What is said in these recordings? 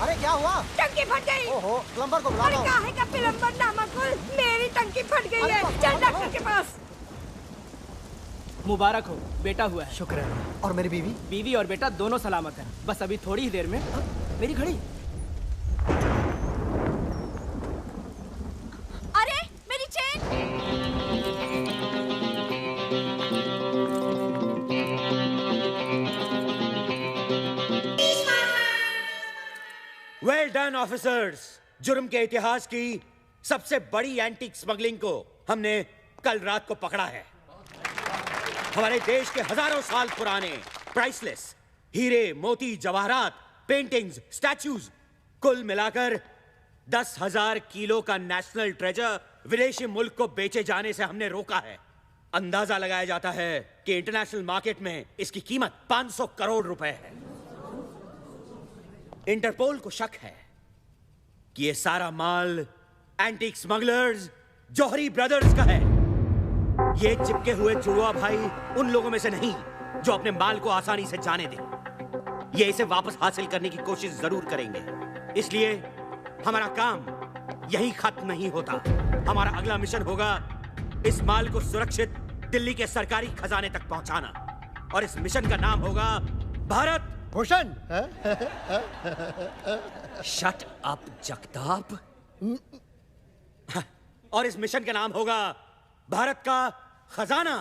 अरे क्या हुआ? टंकी फट गई। ओहो, प्लम्बर को बुला अरे लो। काहे का प्लम्बर नामकुल, मेरी टंकी फट गई है। चल डॉक्टर के पास। मुबारक हो, बेटा हुआ है। शुक्र है। और मेरी बीवी? बीवी और बेटा दोनों सलामत हैं। बस अभी थोड़ी ही देर में। मेरी घड़ी। अरे मेरी चेन। Well done officers. जुर्म के इतिहास की सबसे बड़ी एंटीक स्मगलिंग को हमने कल रात को पकड़ा है। हमारे देश के हजारों साल पुराने प्राइसलेस हीरे, मोती, जवाहरात, पेंटिंग्स, स्टैच्यूज, कुल मिलाकर 10,000 किलो का नेशनल ट्रेजर विदेशी मुल्क को बेचे जाने से हमने रोका है। अंदाजा लगाया जाता है कि इंटरनेशनल मार्केट में इसकी कीमत 500 करोड़ रुपए है। इंटरपोल को शक है कि यह सारा माल एंटीक स्मगलर्स जौहरी ब्रदर्स का है। ये चिपके हुए जुड़वा भाई उन लोगों में से नहीं जो अपने माल को आसानी से जाने दें। ये इसे वापस हासिल करने की कोशिश जरूर करेंगे। इसलिए हमारा काम यहीं खत्म नहीं होता। हमारा अगला मिशन होगा इस माल को सुरक्षित दिल्ली के सरकारी खजाने तक पहुंचाना, और इस मिशन का नाम होगा भारत भूषण। Shut up Jagtap. और इस मिशन का नाम होगा भारत का खजाना।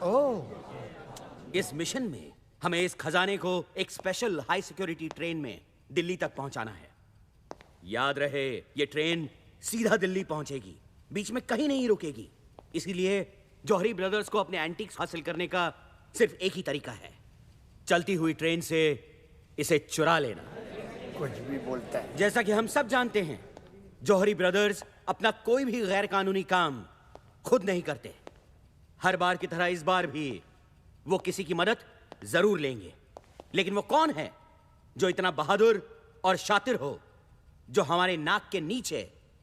ओह। इस मिशन में हमें इस खजाने को एक स्पेशल हाई सिक्योरिटी ट्रेन में दिल्ली तक पहुंचाना है। याद रहे, ये ट्रेन सीधा दिल्ली पहुंचेगी, बीच में कहीं नहीं रुकेगी। इसीलिए जौहरी ब्रदर्स को अपने एंटीक्स हासिल करने का सिर्फ एक ही तरीका है, चलती हुई ट्रेन से इसे चुरा लेना। कुछ भी बोलता है। जैसा कि हम सब जानते हैं, जौहरी ब्रदर्स अपना कोई भी गैर कानूनी काम खुद नहीं करते। हर बार की तरह इस बार भी वो किसी की मदद जरूर लेंगे। लेकिन वो कौन है जो इतना बहादुर और शातिर हो, जो हमारे नाक के नीचे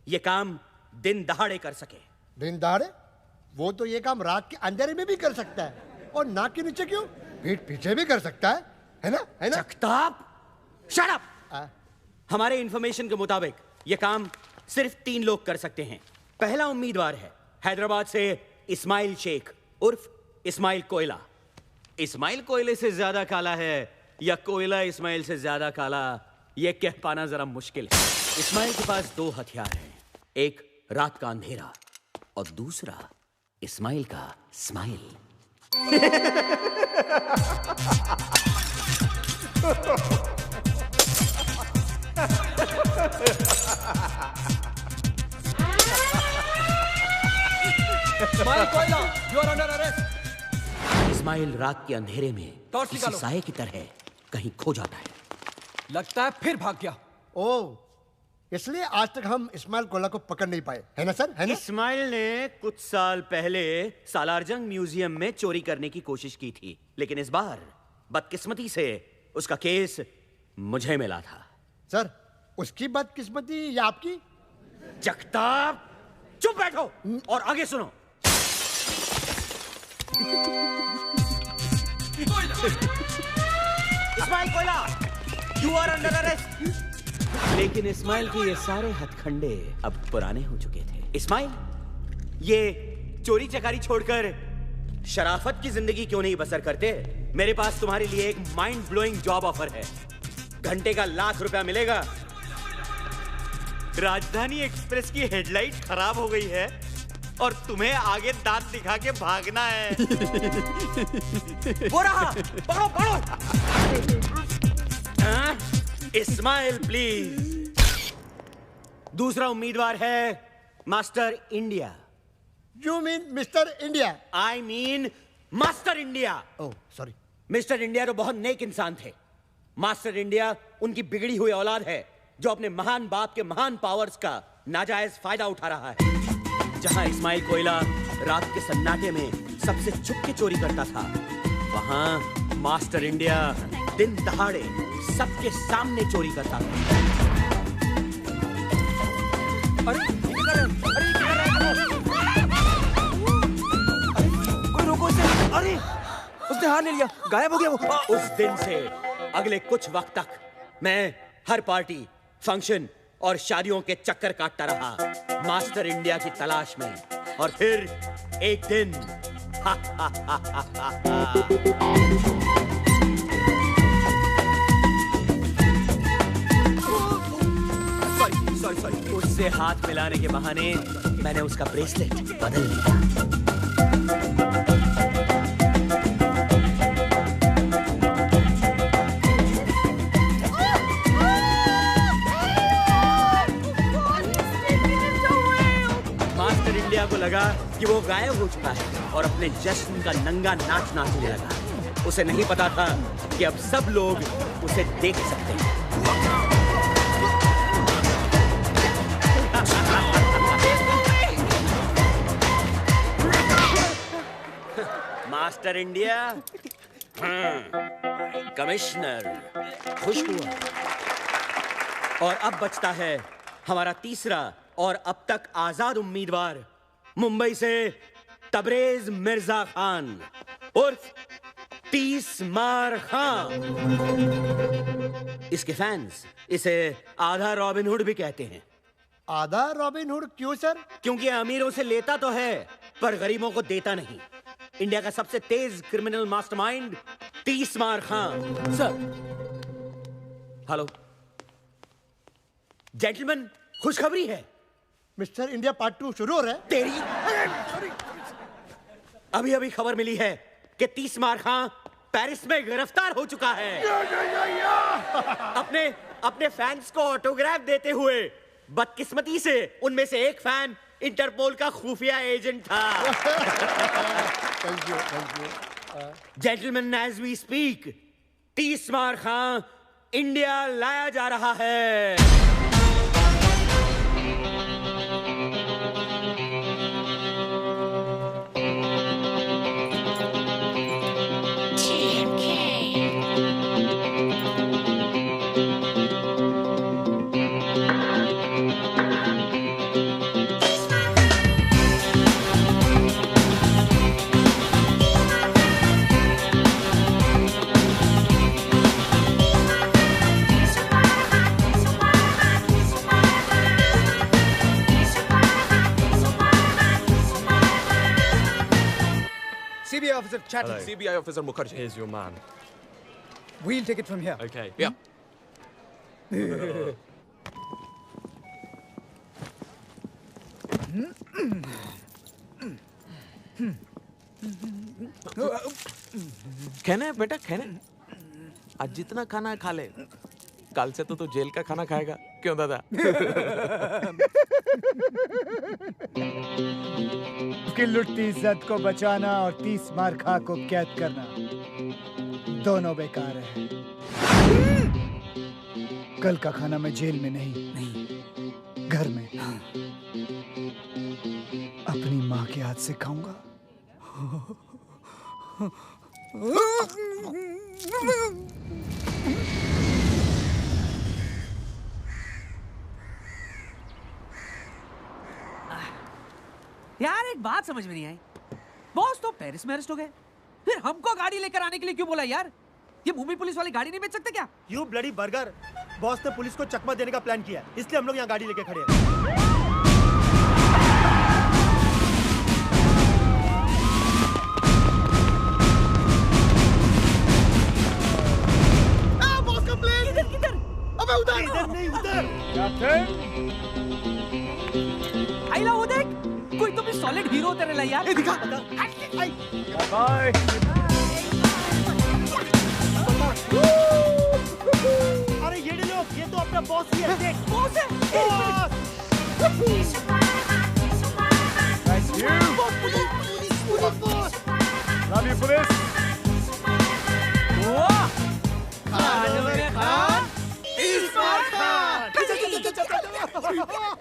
ये काम दिन दहाड़े कर सके? दिन दहाड़े? वो तो ये काम रात के अंधेरे में भी कर सकता है, और नाक के नीचे क्यों, पीठ पीछे भी कर सकता है ना? है ना? Jagtap, shut up. हमारे इंफॉर्मेशन के मुताबिक ये काम सिर्फ 3 लोग कर सकते हैं। पहला उम्मीदवार है हैदराबाद से इस्माइल शेख उर्फ इस्माइल कोयला। इस्माइल कोयले से ज्यादा काला है या कोयला इस्माइल से ज्यादा काला, यह कह पाना जरा मुश्किल है। इस्माइल के पास 2 हथियार हैं, एक रात का अंधेरा और दूसरा इस्माइल का स्माइल। इस्माइल कोयला, you are under arrest। Ismail रात के अंधेरे में टॉर्च किसी निकालो। साये की तरह कहीं खो जाता है। लगता है फिर भाग गया। ओह, इसलिए आज तक हम इस्माइल कोला को पकड़ नहीं पाए, है ना सर? है ना? इस्माइल ने कुछ साल पहले सालारजंग म्यूजियम में चोरी करने की कोशिश की थी, लेकिन इस बार बदकिस्मती से उसका केस मुझे मिला था। सर, उसकी बदकिस्मती या आपकी? जगताप, चुप बैठो और आगे सुनो। इस्माइल कोयला, यू आर अंडर अरेस्ट। लेकिन इस्माइल के ये सारे हथखंडे अब पुराने हो चुके थे। इस्माइल, ये चोरी चकारी छोड़कर शराफत की जिंदगी क्यों नहीं बसर करते? मेरे पास तुम्हारे लिए एक माइंड ब्लोइंग जॉब ऑफर है। घंटे का ₹1,00,000 मिलेगा। राजधानी एक्सप्रेस की हेडलाइट खराब हो गई है और तुम्हें आगे दांत दिखा के भागना है। वो रहा, पकड़ो पकड़ो। इस्माइल प्लीज। दूसरा उम्मीदवार है master India. You mean mister India? I mean master India. Oh sorry. Mister India तो बहुत नेक इंसान थे। मास्टर इंडिया उनकी बिगड़ी हुई औलाद है जो अपने महान बाप के महान पावर्स का नाजायज फायदा उठा रहा है। जहां इस्माइल कोयला रात के सन्नाटे में सबसे छुप के चोरी करता था, वहां मास्टर इंडिया दिन दहाड़े सबके सामने चोरी करता था। अरे ये क्या कर रहे हैं? अरे ये क्या कर रहे हैं? अरे कोई रोको उसे। अरे उसने हार ले लिया, गायब हो गया वो। उस दिन से अगले कुछ वक्त तक मैं हर पार्टी, फंक्शन और शादियों के चक्कर काटता रहा मास्टर इंडिया की तलाश में। और फिर एक दिन सॉरी उससे हाथ मिलाने के बहाने मैंने उसका ब्रेसलेट बदल लिया। को लगा कि वो गायब हो चुका है और अपने जश्न का नंगा नाच नाचने लगा। उसे नहीं पता था कि अब सब लोग उसे देख सकते हैं। मास्टर इंडिया, कमिश्नर खुश हुआ। और अब बचता है हमारा तीसरा और अब तक आजाद उम्मीदवार, मुंबई से तबरेज मिर्जा खान उर्फ 30 मार खान। इसके फैंस इसे आधा रॉबिन हुड भी कहते हैं। आधा रॉबिन हुड क्यों सर? क्योंकि अमीरों से लेता तो है पर गरीबों को देता नहीं। इंडिया का सबसे तेज criminal mastermind 30 Maar Khan. Sir hello gentleman, खुशखबरी है। मिस्टर इंडिया पार्ट 2 शुरू हो रहा है। तेरी अभी अभी खबर मिली है कि 30 मार खान पेरिस में गिरफ्तार हो चुका है। अपने फैंस को ऑटोग्राफ देते हुए। बदकिस्मती से उनमें से एक फैन इंटरपोल का खुफिया एजेंट था। Thank you. Gentleman, as we speak 30 Maar Khan India लाया जा रहा है। CBI officer chatting. Hello. CBI officer Mukherjee. Here's your man. We'll take it from here. Okay. Yeah. खाना है बेटा, खाना है। आज जितना खाना है खा ले। कल से तो तू जेल का खाना खाएगा, क्यों दादा? की लुटती इज्जत को बचाना और 30 मार खा को कैद करना दोनों बेकार है। कल का खाना मैं जेल में नहीं, घर में अपनी माँ के हाथ से खाऊंगा। यार एक बात समझ में नहीं आई, बॉस तो पेरिस में अरेस्ट हो गए, फिर हमको गाड़ी लेकर आने के लिए क्यों बोला यार? ये मुंबई पुलिस वाली गाड़ी नहीं बेच सकते क्या? यू ब्लडी बर्गर, बॉस ने पुलिस को चकमा देने का प्लान किया, इसलिए हम लोग यहाँ गाड़ी लेके खड़े हैं। बॉस का प्लेन किधर? अबे उधर नहीं, उधर। आइला वो देख, कोई तो भी सॉलिड हीरो तेरे लिए यार। दिखा। बाय। अरे ये लोग, ये तो अपना बॉस ही है। देख, बॉस है। Thank you. Love you, police.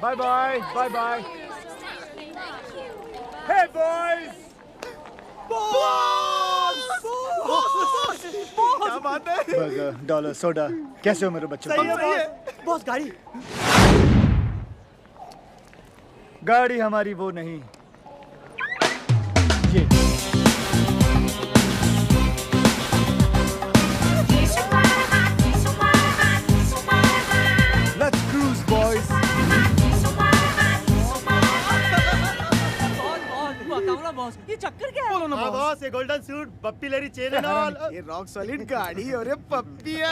Bye bye. Bye bye. Hey boys. क्या बात है? बर्गर, डॉलर, सोडा, कैसे हो मेरे बच्चों? सही है बॉस। बॉस गाड़ी। गाड़ी हमारी वो नहीं, ये। Let's cruise. बॉस ये गोल्डन सूट पप्पी लेरी चेन एंड ऑल ये रॉक सॉलिड गाड़ी और ये पप्पिया।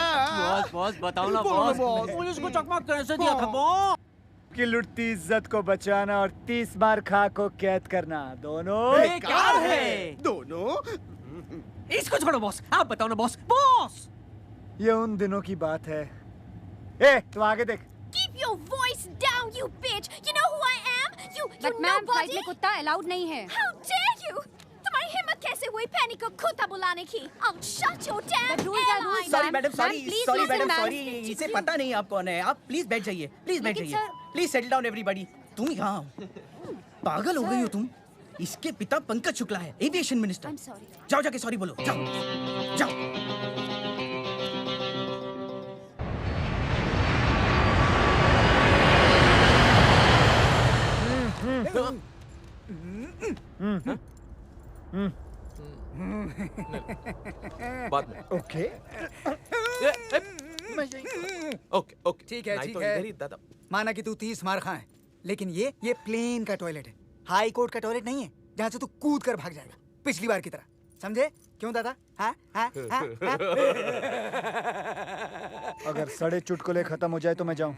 बॉस बताओ ना बॉस, पुलिस को चकमा कैसे दिया था बॉस? की लुटती इज्जत को बचाना और 30 मार खा को कैद करना दोनों बेकार है। दोनों। इसको छोड़ो बॉस, आप बताओ ना बॉस। बॉस ये उन दिनों की बात है। ए तू आगे देख। Keep your voice down, you bitch. You know who I am? You but ma'am flight nobody. में कुत्ता अलाउड नहीं है। How dare you? तुम्हारी हिम्मत कैसे हुई पैनी को कुत्ता बुलाने की? I'll shut your damn The rules are rules, airline. Sorry Ma'am, madam, ma'am, sorry please sorry listen, madam, ma'am. Sorry, इसे पता नहीं आप कौन है। आप प्लीज बैठ जाइए, प्लीज बैठ लेकिन जाइए, sir- please settle down everybody. तुम यहाँ पागल हो गई हो तुम। इसके पिता पंकज शुक्ला है, एविएशन मिनिस्टर। I'm sorry. जाओ जाके सॉरी बोलो, जाओ जाओ। बाद में। ओके ओके ओके ठीक है, नहीं ठीक तो है। इधर ही दादा। माना कि तू 30 मार खाए, लेकिन ये प्लेन का टॉयलेट है, हाई कोर्ट का टॉयलेट नहीं है जहाँ से तू कूद कर भाग जाएगा पिछली बार की तरह। समझे? क्यों दादा? हाँ हाँ हाँ हाँ? अगर सड़े चुटकुले खत्म हो जाए तो मैं जाऊं।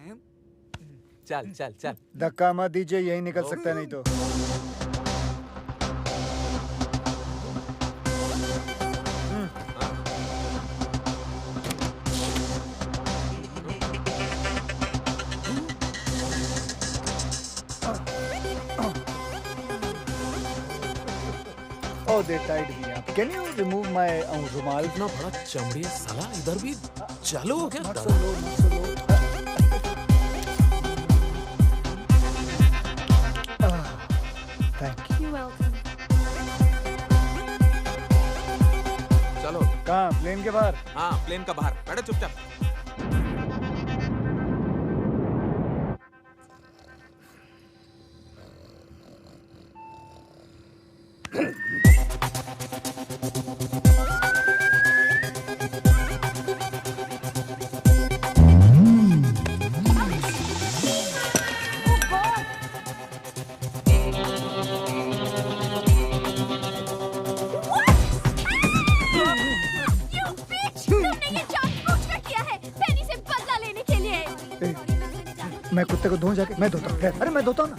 चल चल चल। धक्का मत दीजिए, यही निकल सकता है नहीं तो। Oh, they tied me up. Can you remove my रुमाल? इतना बड़ा चमड़ी है साला, इधर भी चालू हो गया। Not so low, not so low. Thank you. You're welcome. चलो। कहाँ? प्लेन के बाहर? हाँ प्लेन का बाहर बैठो चुपचाप। You bitch! तुमने ये जानबूझकर किया है पैनी से बदला लेने के लिए। मैं कुत्ते को धोऊं जाके? मैं धोता हूँ। अरे मैं धोता हूँ ना।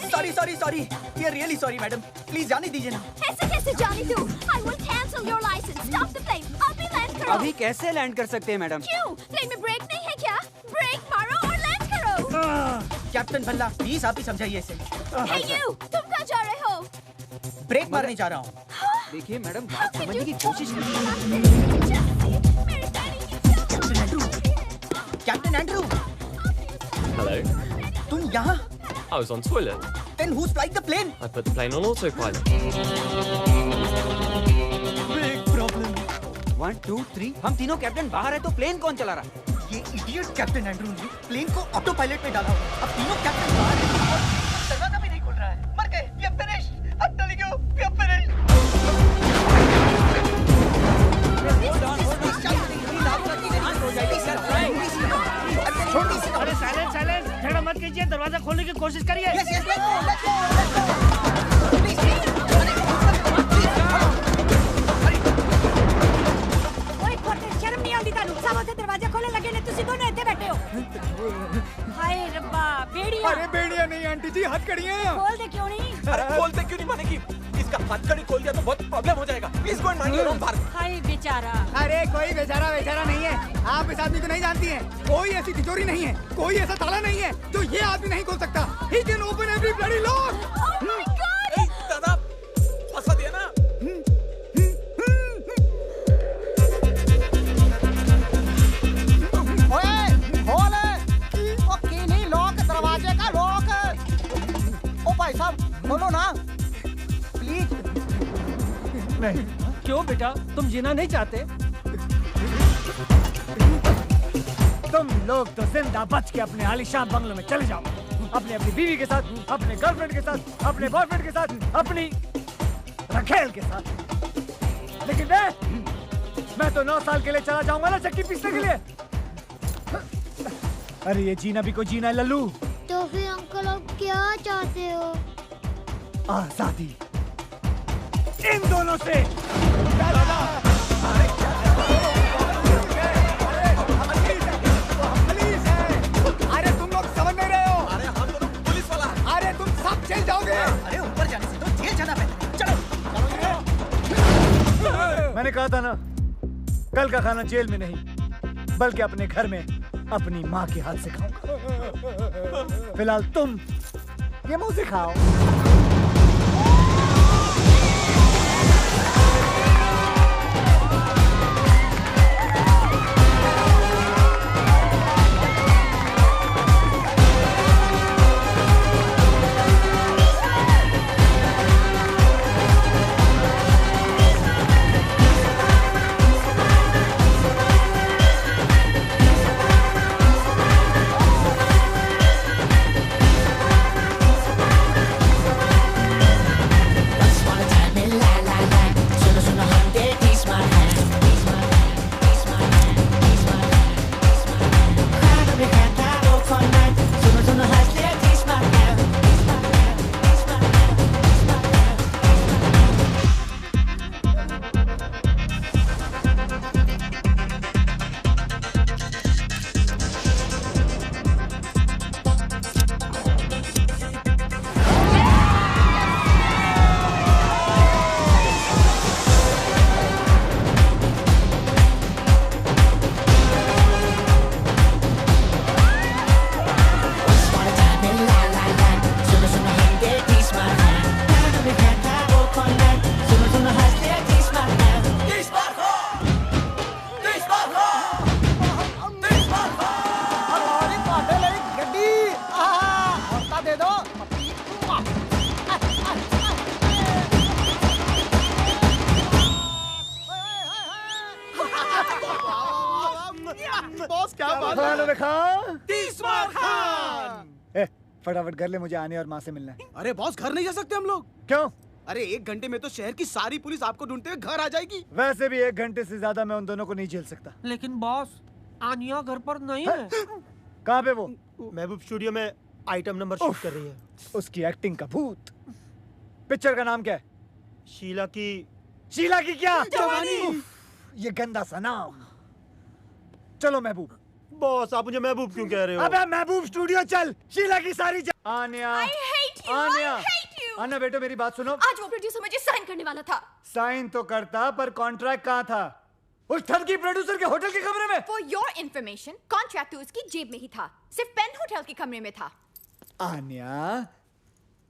सॉरी सॉरी सॉरी, ये रियली सॉरी मैडम, प्लीज जाने दीजिए ना। ऐसे कैसे जाने दूँ? I will cancel your license. Stop the plane. अभी लैंड करो। अभी कैसे लैंड कर सकते हैं मैडम? क्यों? प्लेन में ब्रेक नहीं है क्या? ब्रेक मारो और लैंड करो। कैप्टन भल्ला, प्लीज आप ही समझाइए इसे। Hey you! तुम कहाँ जा रहे हो? ब्रेक मारने जा रहा हूँ। देखिए मैडम, How बात could समझने you की do कोशिश this? कीजिए। Jesse, मेरे डैडी की क्या captain Andrew, captain Andrew, Hello. तुम यहाँ? I was on toilet. Then who's flying the plane? I put the plane on autopilot. Big problem. 1 2 3 हम तीनों कैप्टन बाहर है तो प्लेन कौन चला रहा? ये इडियट कैप्टन एंड्रू ने प्लेन को ऑटो पायलट में डाला हुआ है। अब तीनों कैप्टन बाहर हैं और दरवाजा भी नहीं खुल रहा है। मर गए। We are finished. I'm telling you, we are finished. अरे साइलेंस साइलेंस, झगड़ा मत कीजिए, दरवाजा खोलने की कोशिश करिए। Yes, yes, let's go, let's go, let's go. Please, ओए कोटे शर्म नहीं आती तानू सब होते दरवाजा खोले लगे ने तुसी दोनों इतने बैठे हो। हाय रब्बा बेड़िया। अरे बेड़िया नहीं आंटी जी, हथकड़ियाँ। खोल दे क्यों नहीं? अरे खोलते क्यों नहीं मानेगी? इसका हथकड़ी खोल दिया तो बहुत प्रॉब्लम हो जाएगा। Please go and mind your own park. हाय बेचारा। अरे कोई बेचारा बेचारा नहीं है, आप इस आदमी को नहीं जानती हैं। कोई ऐसी तिजोरी नहीं है, कोई ऐसा ताला नहीं है जो ये आदमी नहीं खोल सकता। He can open every bloody lock. Oh my God! ए, दादा फंसा दिया ना। ओए खोल, ओ की नहीं लॉक, दरवाजे का लॉक। ओ भाई साहब खोलो ना प्लीज। नहीं। क्यों बेटा, तुम जीना नहीं चाहते? तुम लोग तो जिंदा बच के अपने आलीशान बंगलों में चले जाओ, अपनी बीवी के साथ, अपने गर्लफ्रेंड के साथ, अपने बॉयफ्रेंड के साथ, अपनी रखेल के साथ। लेकिन मैं तो 9 साल के लिए चला जाऊंगा ना चक्की पीसने के लिए। अरे ये जीना भी कोई जीना है लल्लू। तो फिर अंकल आप क्या चाहते हो? आजादी, इन दोनों से। अरे तुम लोग समझ नहीं रहे हो। अरे हम तो पुलिस वाला है। अरे तुम सब जेल जाओगे। अरे ऊपर जाने से तो जेल जाना बेहतर। चलो मैंने कहा था ना, कल का खाना जेल में नहीं बल्कि अपने घर में अपनी माँ के हाथ से खाऊंगा। फिलहाल तुम ये मुंह से खाओ। बॉस क्या बात है? फटाफट कर ले, मुझे आने और माँ से मिलना है। अरे बॉस घर नहीं जा सकते हम लोग। क्यों? अरे 1 घंटे में तो शहर की सारी पुलिस आपको ढूंढते हुए घर आ जाएगी। वैसे भी 1 घंटे से ज्यादा मैं उन दोनों को नहीं झेल सकता। लेकिन बॉस आनिया घर पर नहीं है। कहाँ पे वो? महबूब स्टूडियो में आइटम नंबर शूट कर रही है। उसकी एक्टिंग का भूत। पिक्चर का नाम क्या है? शीला की क्या? जवानी। ये गंदा सा नाम। चलो महबूब। बॉस आप मुझे महबूब क्यों कह रहे हो? अबे महबूब स्टूडियो चल। शीला की सारी Anya. I hate you, Anya. I hate you। Anya बेटो मेरी बात सुनो। आज वो प्रोड्यूसर मुझे साइन करने वाला था। साइन तो करता पर कॉन्ट्रैक्ट कहाँ था? उस ठगी प्रोड्यूसर के होटल के कमरे में। For your information, कॉन्ट्रैक्ट तो उसकी जेब में ही था। सिर्फ पेन होटल के कमरे में था। आन्या,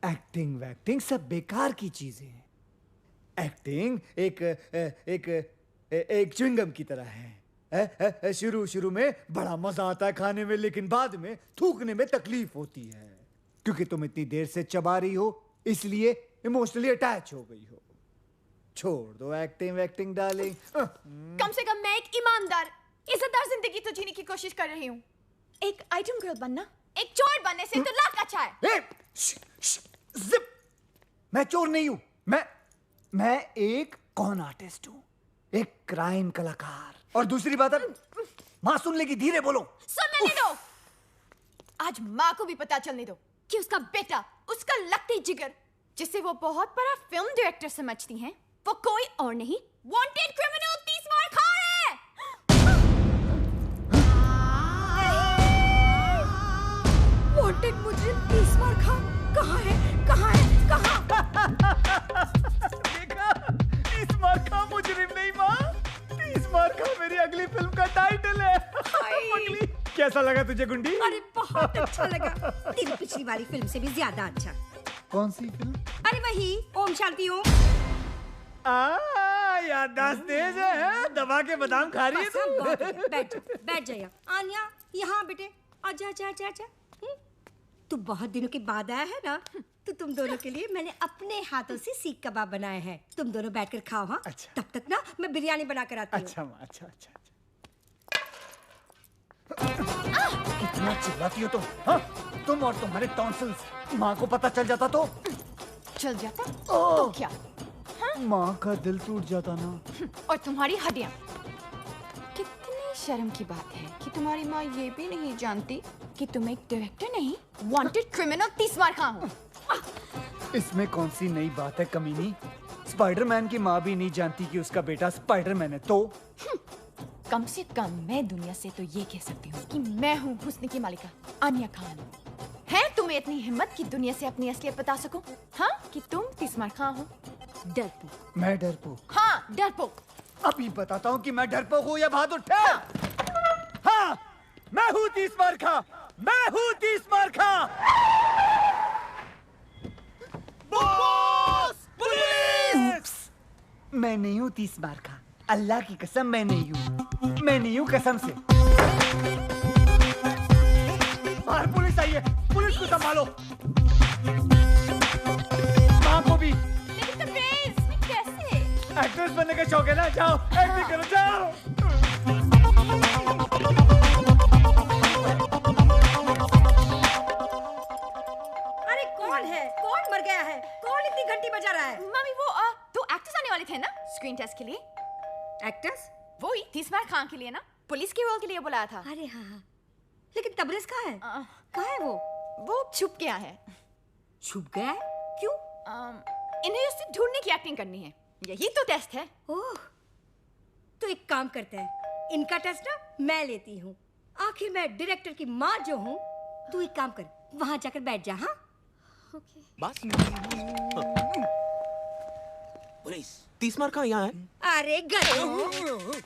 एक्टिंग वैक्टिंग सब बेकार की चीजें हैं। एक्टिंग एक च्युइंगम की तरह है। शुरू में बड़ा मजा आता है खाने में, लेकिन बाद में थूकने में तकलीफ होती है, क्योंकि तुम इतनी देर से चबा रही हो, इसलिए इमोशनली अटैच हो गई हो। छोड़ दो एक्टिंग वैक्टिंग डार्लिंग। कम से कम मैं एक ईमानदार, इज्जतदार जिंदगी तो जीने की कोशिश कर रही हूँ। एक आइटम गर्ल बनना एक चोर बनने से तो लाख अच्छा है। जिप! मैं चोर नहीं हूं। मैं एक कॉन आर्टिस्ट हूं, एक क्राइम कलाकार। और दूसरी बात है, माँ सुन लेगी, धीरे बोलो। सुनने नहीं दो। आज माँ को भी पता चलने दो कि उसका बेटा, उसका लकड़ी जिगर, जिसे वो बहुत बड़ा फिल्म डायरेक्टर समझती हैं, वो कोई और नहीं, वांटेड क्रिमिनल 30 मार खा है। वांटेड मुजरिम 30 मार खा कहाँ है? देखा, 30 मार खा मुजरिम नहीं माँ, 30 मार खा मेरी अगली फिल्म का टाइटल है। पगली, कैसा लगा तुझे गुंडी? अरे बहुत अच्छा लगा। तेरी पिछली वाली फिल्म से भी ज्यादा अच्छा। कौन सी फिल्म? अरे वही ओम शांति ओम। याददाश्त तेज है, दबा के बादाम खा रही है तू। बैठ जाइए। आन्या, यहाँ बेटे, आजा आजा आजा आजा। तू बहुत दिनों के बाद आया है ना, तो तुम दोनों के लिए मैंने अपने हाथों से सीख कबाब बनाए हैं। तुम दोनों बैठकर खाओ। हाँ, अच्छा। तब तक ना मैं बिरयानी बना कर आती हूँ। अच्छा माँ, अच्छा। कितना चिल्लाती हो तुम? हाँ? तुम और तुम्हारे टॉन्सिल्स, माँ को पता चल जाता तो? चल जाता तो क्या? माँ का दिल टूट जाता ना। और तुम्हारी हड्डियाँ। कितनी शर्म की बात है कि तुम्हारी माँ ये भी नहीं जानती कि तुम एक डायरेक्टर नहीं, वांटेड क्रिमिनल 30 मार खा हो। इसमें कौन सी नई बात है कमीनी? स्पाइडरमैन की माँ भी नहीं जानती कि उसका बेटा स्पाइडरमैन है, तो कम से कम मैं दुनिया से तो ये कह सकती हूँ कि मैं हूँ हुस्न की मालिका आन्या खान। है तुम्हें इतनी हिम्मत कि दुनिया से अपनी असलियत बता सको? हाँ, कि तुम तीसमार खान हो, डरपोक। मैं डरपोक? हाँ, डरपोक। अभी बताता हूँ कि मैं डरपोक हूँ या बहादुर ठहर। हाँ, मैं हूँ तीसमार खां, मैं हूँ तीसमार खां। बॉस! पुलिस! मैं नहीं हूँ तीसमार खां, अल्लाह की कसम मैं नहीं हूँ, मैं नहीं हूँ कसम से। बाहर पुलिस आई है, पुलिस को संभालो। माँ को भी। लेकिन कैसे? एक्ट्रेस बनने का शौक है ना, जाओ एक्टिंग करो, जाओ। अरे कौन है? कौन मर गया है? कौन इतनी घंटी बजा रहा है? मम्मी वो दो एक्टर्स आने वाले थे ना स्क्रीन टेस्ट के लिए। एक्टर्स? वो ही तीसमार खान के लिए ना, पुलिस के रोल के लिए बुलाया था। अरे हाँ, लेकिन तबरेज़ कहाँ है? कहाँ है वो? वो छुप गया है। छुप गया है? क्यों? इन्हें उससे ढूंढने की एक्टिंग करनी है, यही तो टेस्ट है। ओह, तो एक काम करते हैं, इनका टेस्ट ना मैं लेती हूँ। आखिर मैं डायरेक्टर की माँ जो हूँ। तू एक काम कर, वहाँ जाकर बैठ जा। हाँ? ओके। बस। पुलिस तीसमार खां यहाँ है। अरे गधों,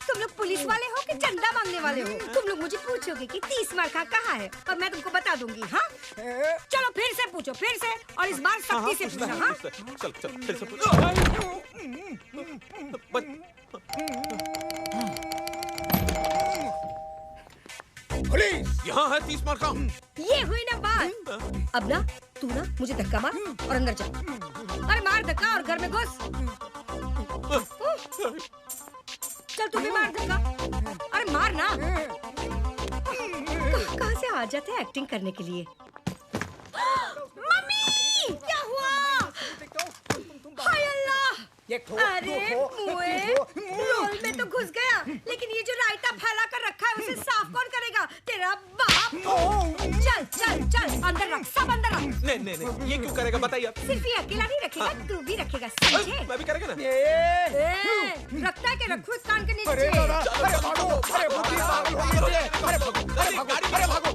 तुम लोग पुलिस वाले हो कि चंदा मांगने वाले हो? तुम लोग मुझे पूछोगे कि तीसमार खां कहाँ है और मैं तुमको बता दूंगी। हाँ, चलो फिर से पूछो, फिर से, और इस बार सख्ती से पूछो। हाँ, चल फिर से पूछो। पुलिस यहाँ है तीसमार खां। ये हुई ना बात। अब ना तू ना मुझे धक्का मार और अंदर जा। अरे मार धक्का और घर में घुस। चल तू भी मार धक्का। अरे मार ना। कहाँ से आ जाते हैं एक्टिंग करने के लिए? मम्मी, क्या हुआ? हाय अल्लाह! अरे मुए, रोल में तो घुस गया, लेकिन ये जो रायता फैला कर रखा है उसे साफ कौन करेगा? तेरा बाप। चल चल चल, अंदर रख, सब अंदर रख। नहीं, ये क्यों करेगा बताइए। सिर्फ ये अकेला नहीं रखेगा, तू भी रखेगा, समझे? मैं भी करेगा ना। रखता है कि रखो इस कान के नीचे। अरे भागो, अरे बुद्धि पागल हो गई है। अरे भागो।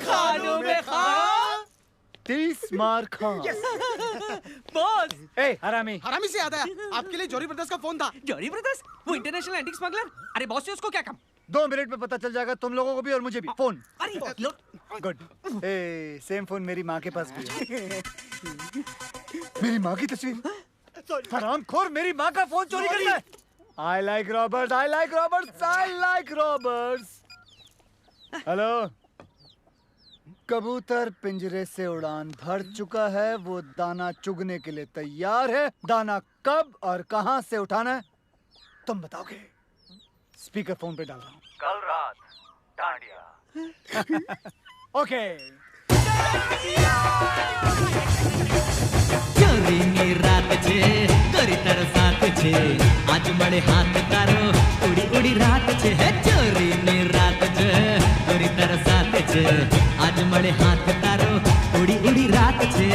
खानों में खां। तीसमार खां। बॉस! ए, हरामी से याद आया, आपके लिए जॉरी ब्रदर्स का फोन था। जॉरी ब्रदर्स? वो इंटरनेशनल एंटीक स्मगलर? अरे बॉस से उसको क्या काम? 2 मिनट में पता चल जाएगा तुम लोगों को भी और मुझे भी। फोन। अरे लो। गुड। ए, सेम फोन मेरी माँ के पास भी है। मेरी माँ की तस्वीर? हरामखोर मेरी माँ का फोन चोरी करता है। I like robbers, I like robbers, I like robbers. Hello, कबूतर पिंजरे से उड़ान भर चुका है, वो दाना चुगने के लिए तैयार है। दाना कब और कहां से उठाना है तुम बताओगे। स्पीकर फोन पे डाल रहा हूँ। कल रात डांडिया। ओके। ચોરીની રાત છે કરીતર સાથ છે આજ મળે હાથ તારો ઉડી ઉડી રાત છે હે ચોરીની રાત છે કરીતર સાથ છે આજ મળે હાથ તારો ઉડી ઉડી રાત છે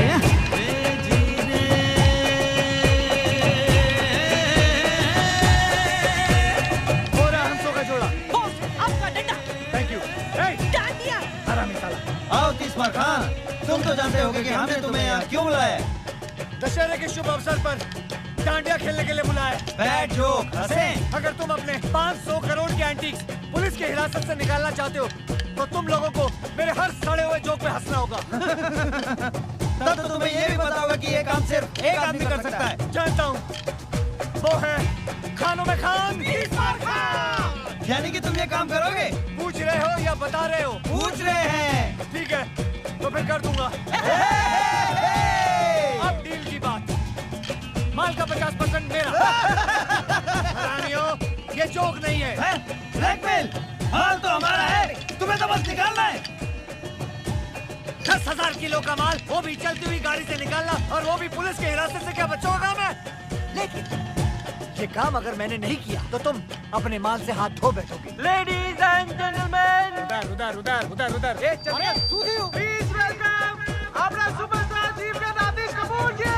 तीसमार खां, तुम तो जानते होगे कि हमने तुम्हें यहाँ क्यों बुलाया है। दशहरे के शुभ अवसर पर डांडिया खेलने के लिए बुलाया है। बैड जोक, हंसे। अगर तुम अपने 500 करोड़ के एंटीक्स पुलिस की हिरासत से निकालना चाहते हो तो तुम लोगों को मेरे हर सड़े हुए जोक पे हंसना होगा। तब तो तुम्हें ये भी पता होगा कि ये काम सिर्फ एक आदमी कर सकता है। जानता हूँ, वो है खानों में खान। तीसमार खां। यानी कि तुम ये काम करोगे? पूछ रहे हो या बता रहे हो? पूछ रहे हैं। ठीक है, तो फिर कर दूंगा। अब डील की बात, माल का 50% मेरा। ये जोक नहीं है। ब्लैकमेल? माल तो हमारा है, तुम्हें तो बस निकालना है। 10,000 किलो का माल, वो भी चलती हुई गाड़ी से निकालना, और वो भी पुलिस की हिरासत से। क्या बच्चों का काम है? लेकिन ये काम अगर मैंने नहीं किया तो तुम अपने माल से हाथ धो बैठोगे। लेडीज एंड जेंटलमैन, उधर उधर उधर उधर उधर। प्लीज वेलकम अपना सुपरस्टार चीफ गेस्ट आतिश कपूर जी।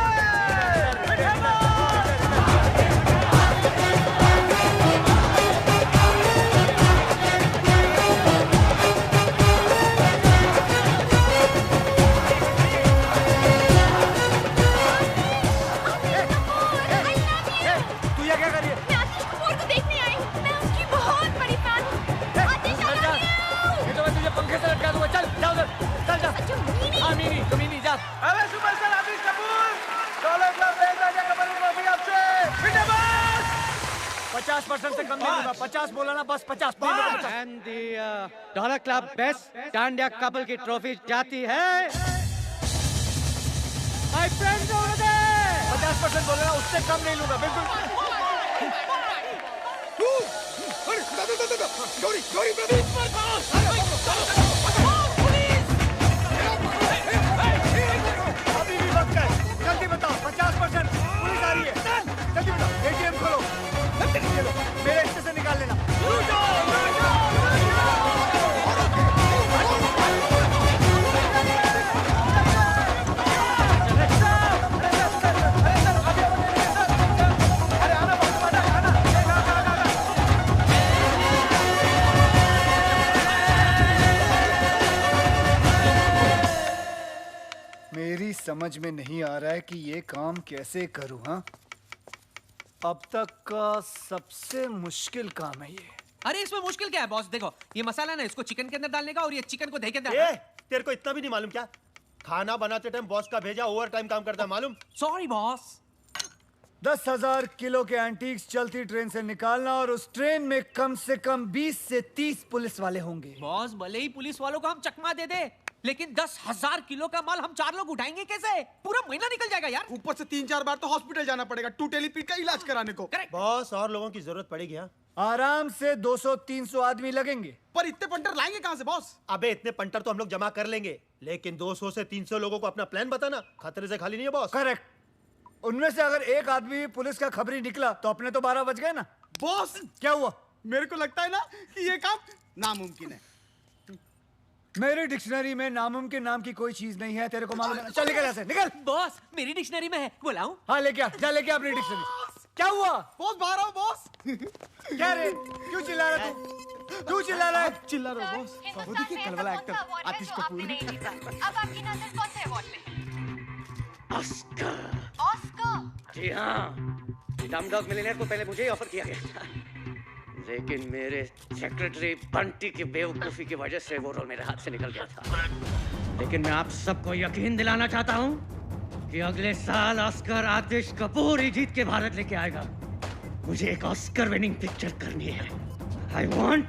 अरे सुपरस्टार आतिश कपूर, डॉलर क्लब बेच राजा कपूर की ट्रॉफी आपसे। 50% से कम नहीं होगा। 50 बोला ना, बस 50। And the dollar club best dandiya couple की ट्रॉफी जाती है माय फ्रेंड्स ओवर देयर। 50% बोला ना, उससे कम नहीं लूंगा बिल्कुल। गौरी गौरी ब्रदर जल्दी बताओ, 50% पुलिस आ रही है। जल्दी बताओ, एटीएम खोलो। चलो, मेरे हिस्से से निकाल लेना। मेरी समझ में नहीं आ रहा है कि ये काम कैसे करूं। हाँ, अब तक का सबसे मुश्किल काम है ये। अरे इसमें मुश्किल क्या है बॉस? देखो ये मसाला ना, इसको चिकन के अंदर डालने का और ये चिकन को दही के अंदर। तेरे को इतना भी नहीं मालूम क्या? खाना बनाते टाइम बॉस का भेजा ओवर टाइम काम करता है, मालूम? Sorry boss. 10,000 किलो के एंटीक्स चलती ट्रेन से निकालना और उस ट्रेन में कम से कम 20 से 30 पुलिस वाले होंगे। बॉस भले ही पुलिस वालों को हम चकमा दे दे, लेकिन 10,000 किलो का माल हम 4 लोग उठाएंगे कैसे? पूरा महीना निकल जाएगा यार। ऊपर से 3-4 बार तो हॉस्पिटल जाना पड़ेगा टूटेलीपीट का इलाज कराने को। बॉस और लोगों की जरूरत पड़ेगी। हाँ, आराम से 200-300 आदमी लगेंगे। पर इतने पंटर लाएंगे कहां से बॉस? अबे इतने पंटर तो हम लोग जमा कर लेंगे, लेकिन 200 से 300 लोगों को अपना प्लान बताना खतरे से खाली नहीं है बॉस। करेक्ट। उनमें से अगर एक आदमी भी पुलिस का खबरी निकला तो अपने तो 12 बज गए ना। बॉस क्या हुआ? मेरे को लगता है ना कि ये काम नामुमकिन है। मेरी डिक्शनरी में नामुमकिन नाम की कोई चीज नहीं है, तेरे को मालूम है? चल निकल यहाँ से, निकल। बॉस मेरी डिक्शनरी में है, बुलाऊं? हाँ लेके आ, जा लेके आ अपनी डिक्शनरी। क्या हुआ? बॉस बाहर आओ बॉस। क्या रे, क्यों चिल्ला रहा तू? क्यों चिल्ला रहा है? चिल्ला रहा है बॉस। वो देखिए कल वाला एक्टर आतिश कपूर। अब आपकी नजर कौन से अवार्ड पे? ऑस्कर। ऑस्कर? जी हाँ, डमडॉग मिलियनेयर को पहले मुझे ही ऑफर किया गया था, लेकिन मेरे सेक्रेटरी बंटी की बेवकूफी की वजह से वो रोल मेरे हाथ से निकल गया था। लेकिन मैं आप सबको यकीन दिलाना चाहता हूँ कि अगले साल ऑस्कर आतिश कपूर ही जीत के भारत लेके आएगा। मुझे एक ऑस्कर विनिंग पिक्चर करनी है। I want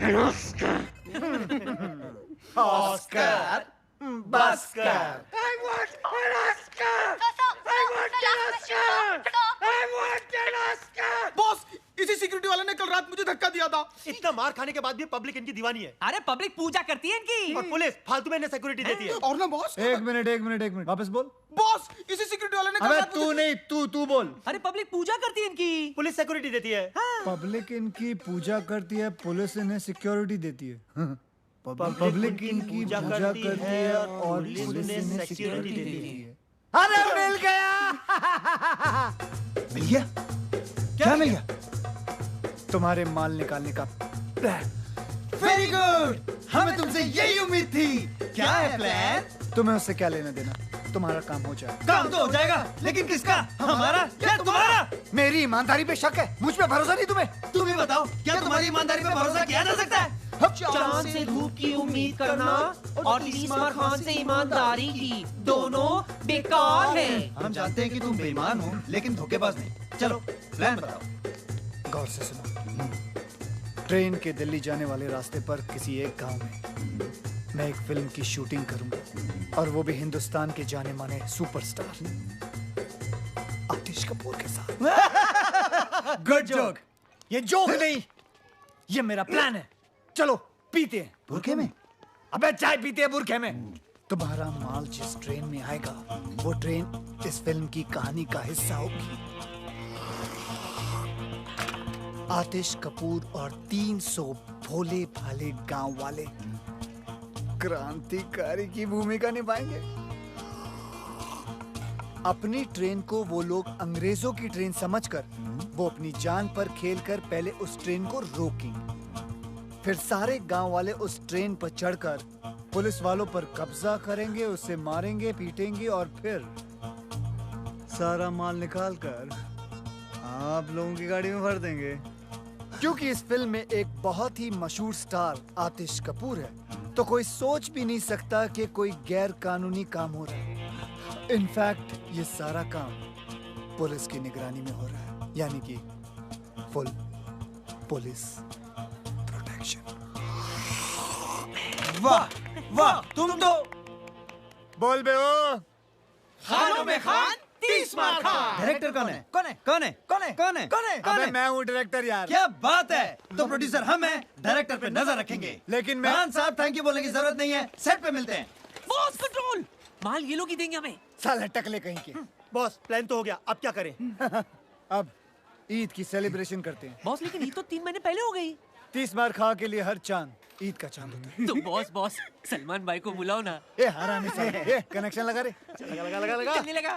an Oscar. Oscar बस्कर। I want an Oscar! I want an Oscar! I want an Oscar! Boss इसी सिक्योरिटी वाले ने कल रात मुझे धक्का दिया था। इतना मार खाने के बाद भी पब्लिक इनकी दीवानी है। अरे पब्लिक पूजा करती है इनकी। और पुलिस फालतू में इन्हें सिक्योरिटी देती है। और ना बॉस। एक मिनट वापस बोल। बॉस इसी सिक्योरिटी वाले ने कल अबे रात तू नहीं, तू बोल। अरे पब्लिक पूजा करती है इनकी। पुलिस सिक्योरिटी देती है। पब्लिक इनकी पूजा करती है, पुलिस इन्हें सिक्योरिटी देती है। पब्लिक इनकी पूजा करती है और पुलिस इन्हें सिक्योरिटी देती है। अरे मिल गया। मिल गया? क्या मिल गया? तुम्हारे माल निकालने का प्लान। वेरी गुड, हमें तुमसे यही उम्मीद थी। क्या है प्लान? तुम्हें उससे क्या लेना देना, तुम्हारा काम हो जाए। काम तो हो जाएगा, लेकिन किसका? हमारा या तुम्हारा? मेरी ईमानदारी पे शक है, मुझ पे भरोसा नहीं तुम्हें? तुम ही बताओ, क्या तुम्हारी ईमानदारी पे भरोसा किया जा सकता है? चांद से धूप की उम्मीद करना और तीसरा खान से ईमानदारी की, दोनों बेकार हैं। हम जानते हैं कि तुम बेईमान हो, लेकिन धोखेबाज नहीं। चलो प्लान बताओ। गौर से सुनो। ट्रेन के दिल्ली जाने वाले रास्ते पर किसी एक गांव में मैं एक फिल्म की शूटिंग करूंगा, और वो भी हिंदुस्तान के जाने माने सुपरस्टार आतिश कपूर के साथ। Good joke. ये जोक नहीं, ये मेरा प्लान है। चलो पीते हैं। बुरखे में? अबे चाय पीते हैं बुरखे में। तुम्हारा माल जिस ट्रेन में आएगा, वो ट्रेन इस फिल्म की कहानी का हिस्सा होगी। आतिश कपूर और 300 भोले भाले गांव वाले क्रांतिकारी की भूमिका निभाएंगे। अपनी ट्रेन को वो लोग अंग्रेजों की ट्रेन समझकर वो अपनी जान पर खेलकर पहले उस ट्रेन को रोकेंगे, फिर सारे गांव वाले उस ट्रेन पर चढ़कर पुलिस वालों पर कब्जा करेंगे, उसे मारेंगे, पीटेंगे और फिर सारा माल निकालकर आप लोगों की गाड़ी में भर देंगे। क्योंकि इस फिल्म में एक बहुत ही मशहूर स्टार आतिश कपूर है, तो कोई सोच भी नहीं सकता कि कोई गैर कानूनी काम हो रहा है। इनफैक्ट ये सारा काम पुलिस की निगरानी में हो रहा है, यानी कि फुल पुलिस प्रोटेक्शन। वाह वाह, तुम तो बोल बे ओ खानों में खान 30 मार खान। डायरेक्टर कौन है? कौन है? कौन है? कौन है? कौन है? कौन है? अबे मैं हूँ डायरेक्टर यार। क्या बात है, तो प्रोड्यूसर हम हैं, डायरेक्टर पे नजर रखेंगे। लेकिन मैं खान साहब थैंक यू बोलने की जरूरत नहीं है, सेट पे मिलते हैं। बॉस कंट्रोल, माल ये लोग ही देंगे हमें। साले टकले कहीं के। बॉस प्लान तो हो गया, अब क्या करें? अब ईद की सेलिब्रेशन करते हैं। बॉस लेकिन ईद तो 3 महीने पहले हो गई। 30 मार खा के लिए हर चांद ईद का चांद होता है। तो बॉस सलमान भाई को बुलाओ ना। ए हरामी साले, ए कनेक्शन लगा रे। लगा। करने लगा।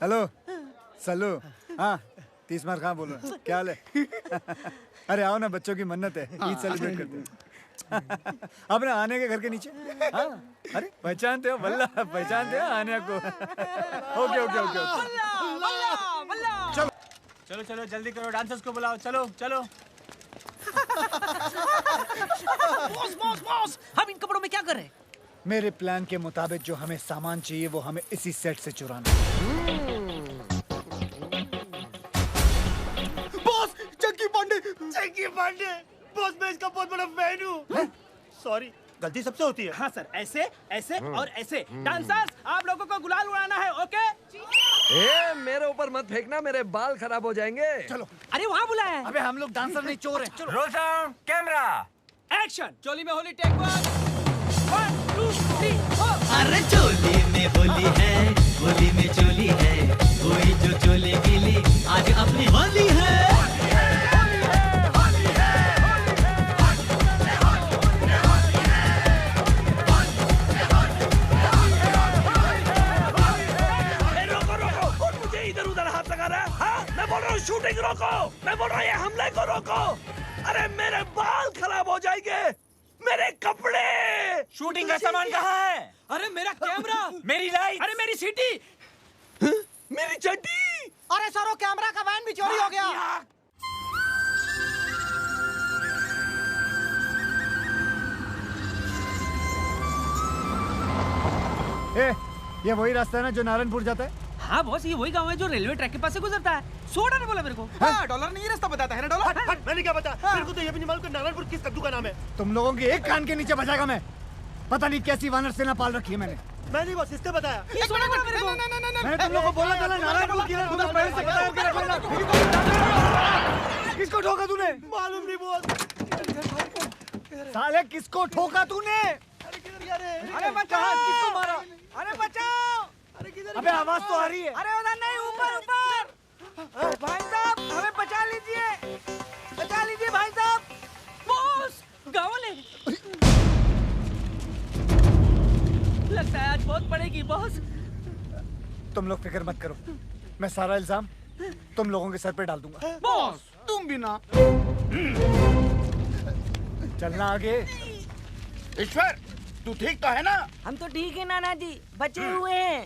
हेलो सल्लू, हाँ 30 मार खां बोलो, क्या हाल है? अरे आओ ना, बच्चों की मन्नत है, ईद सेलिब्रेट करते हैं। अपने आने के घर के नीचे। हाँ अरे पहचानते हो? वल्ला पहचानते हो आने को? ओके। चलो जल्दी करो, डांसर्स को बुलाओ, चलो। बॉस हम इन कपड़ों में क्या कर रहे हैं? मेरे प्लान के मुताबिक जो हमें सामान चाहिए वो हमें इसी सेट से चुराना है। बॉस चंकी पांडे, बॉस मैं इसका बहुत बड़ा फैन हूँ। सॉरी, गलती सबसे होती है। हाँ सर, ऐसे और ऐसे। डांसर्स आप लोगों को गुलाल उड़ाना है, ओके? ए, मेरे ऊपर मत फेंकना, मेरे बाल खराब हो जाएंगे। चलो। अरे वहाँ बुलाया है। अबे हम लोग डांसर नहीं, चोर हैं। चलो। Roll sound, camera, action. चोली में होली, टेक 1 2 3 4। अरे चोली में होली है, होली में चोली है, कोई जो चोले गिली आज अपनी होली है। शूटिंग रोको, मैं बोल रहा हूँ ये हमले को रोको। अरे मेरे बाल खराब हो जाएंगे, मेरे कपड़े। शूटिंग का सामान कहाँ है? अरे मेरा कैमरा, मेरी लाइट, अरे मेरी सीटी, मेरी चड्डी। अरे सरो, कैमरा का वैन भी चोरी हो गया। ए, ये वही रास्ता है ना जो नारायणपुर जाता है? हाँ बॉस, ये वही गांव है जो रेलवे ट्रैक के पास से गुजरता है। सोडा ने बोला मेरे को। हाँ, डॉलर नहीं रास्ता बताता है ना डॉलर। मैंने क्या बता? मेरे को तो ये भी नहीं मालूम कि नारायणपुर किस कद्दू का नाम है। तुम लोगों के एक कान के नीचे बजाएगा मैं। पता नहीं कैसी वानर सेना पाल रखी है मैंने। मैं नहीं बॉस, इसने बताया। ये सोडा बोला मेरे को। मैंने तुम लोगों को बोला था ना नारायणपुर किधर, तुम्हें पहले से पता है कि रखना। किसको ठोका तूने? मालूम नहीं बॉस। साले किसको ठोका तूने? अरे बचाओ, किसको मारा? अरे बचाओ। अबे आवाज तो आ रही है। अरे उधर नहीं, ऊपर। भाई साहब हमें बचा लीजिए भाई साहब। बॉस गाँव वाले। लगता है आज बहुत पड़ेगी बॉस। तुम लोग फिक्र मत करो, मैं सारा इल्जाम तुम लोगों के सर पे डाल दूंगा। बॉस तुम भी ना। चलना आगे। ईश्वर तू ठीक तो है ना? हम तो ठीक है नाना जी, बचे हुए हैं।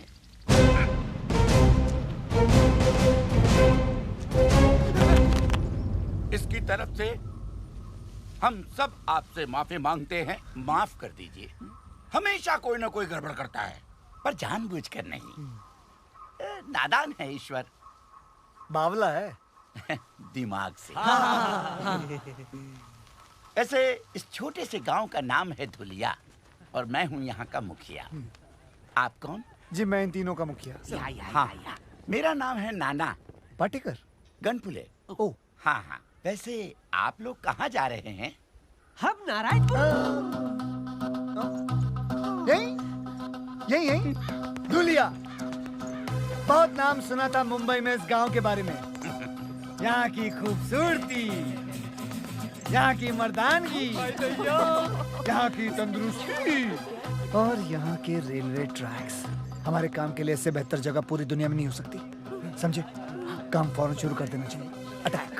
इसकी तरफ से हम सब आपसे माफी मांगते हैं, माफ कर दीजिए। हमेशा कोई ना कोई गड़बड़ करता है, पर जानबूझकर नहीं। नादान है ईश्वर, बावला है दिमाग से। ऐसे इस छोटे से गांव का नाम है धुलिया और मैं हूं यहाँ का मुखिया। आप कौन? जी मैं इन तीनों का मुखिया। हाँ, मेरा नाम है नाना पाटेकर गनपुले। ओ हाँ, वैसे आप लोग कहाँ जा रहे हैं? हम नारायणपुर। यही धुलिया। बहुत नाम सुना था मुंबई में इस गांव के बारे में। यहाँ की खूबसूरती, यहाँ की मर्दानगी, यहाँ की तंदुरुस्ती और यहाँ के रेलवे ट्रैक्स। हमारे काम के लिए इससे बेहतर जगह पूरी दुनिया में नहीं हो सकती, समझे? काम फौरन शुरू कर देना चाहिए। अटैक।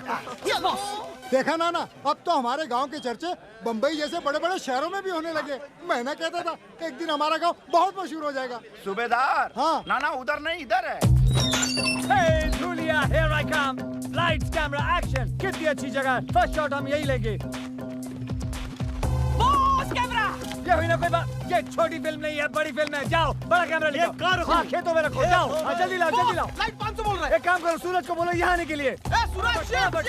देखा ना अब तो हमारे गांव के चर्चे बंबई जैसे बड़े बड़े शहरों में भी होने लगे। मैं ना कहता था एक दिन हमारा गांव बहुत मशहूर हो जाएगा। सूबेदार। हाँ। ना उधर नहीं, इधर है। Hey Julia, here I come. Lights, camera, action. कितनी अच्छी जगह है। फर्स्ट शॉट हम यही लेंगे। Boss camera. ये हुई ना कोई बात। ये छोटी फिल्म नहीं है, बड़ी फिल्म है। जाओ बड़ा कैमरा लेके आओ। हाँ, खेतों में रखो। जाओ जल्दी लाओ, जल्दी लाओ। लाइट 500 बोल रहा है। एक काम करो, सूरज को बोलो यहाँ आने के लिए। सूरज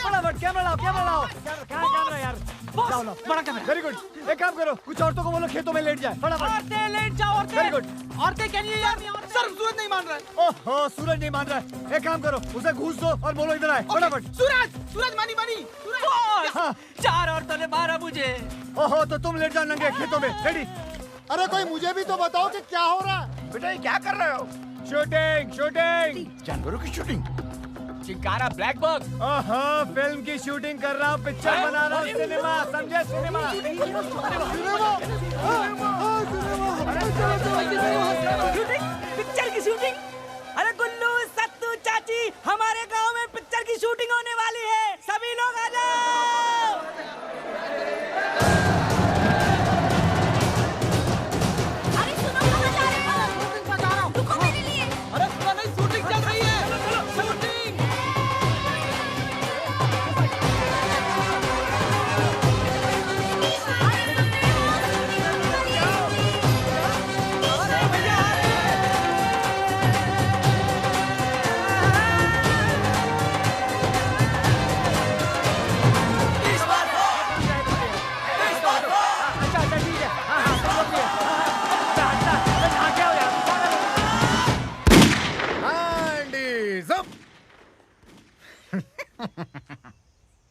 फटाफट कैमरा लाओ, कैमरा लाओ। कहाँ कैमरा यार? लाओ लाओ, बड़ा कैमरा। Very good. एक काम करो, कुछ औरतों को बोलो खेतों में लेट जाए। फटाफट। औरतें लेट जाओ, औरतें। Very good. औरतें क्या नहीं यार? सर सूरज नहीं मान रहा है। ओहो, सूरज नहीं मान रहा है। एक काम करो, उसे घूस दो और बोलो इधर आए। फटाफट। सूरज मानी। बॉस, 4 औरतों ने मारा मुझे। ओहो, तो तुम लेट जाओ नंगे खेतों में। रेडी? अरे कोई मुझे भी तो बताओ कि क्या हो रहा है। बेटा ये क्या कर रहे हो? शूटिंग। जानवरों की शूटिंग? Chinkara black bug. ओहो, फिल्म की शूटिंग कर रहा हूँ, पिक्चर बना रहा हूँ। सिनेमा, समझे? सिनेमा। पिक्चर की शूटिंग? अरे गुल्लू, सत्तू, चाची, हमारे गांव में पिक्चर की शूटिंग होने वाली है। सभी लोग आ जाओ। अरे सुनो, कहाँ जा रहे हो? रुको मेरे लिए। अरे सुना नहीं, शूटिंग चल रही है। शूटिंग।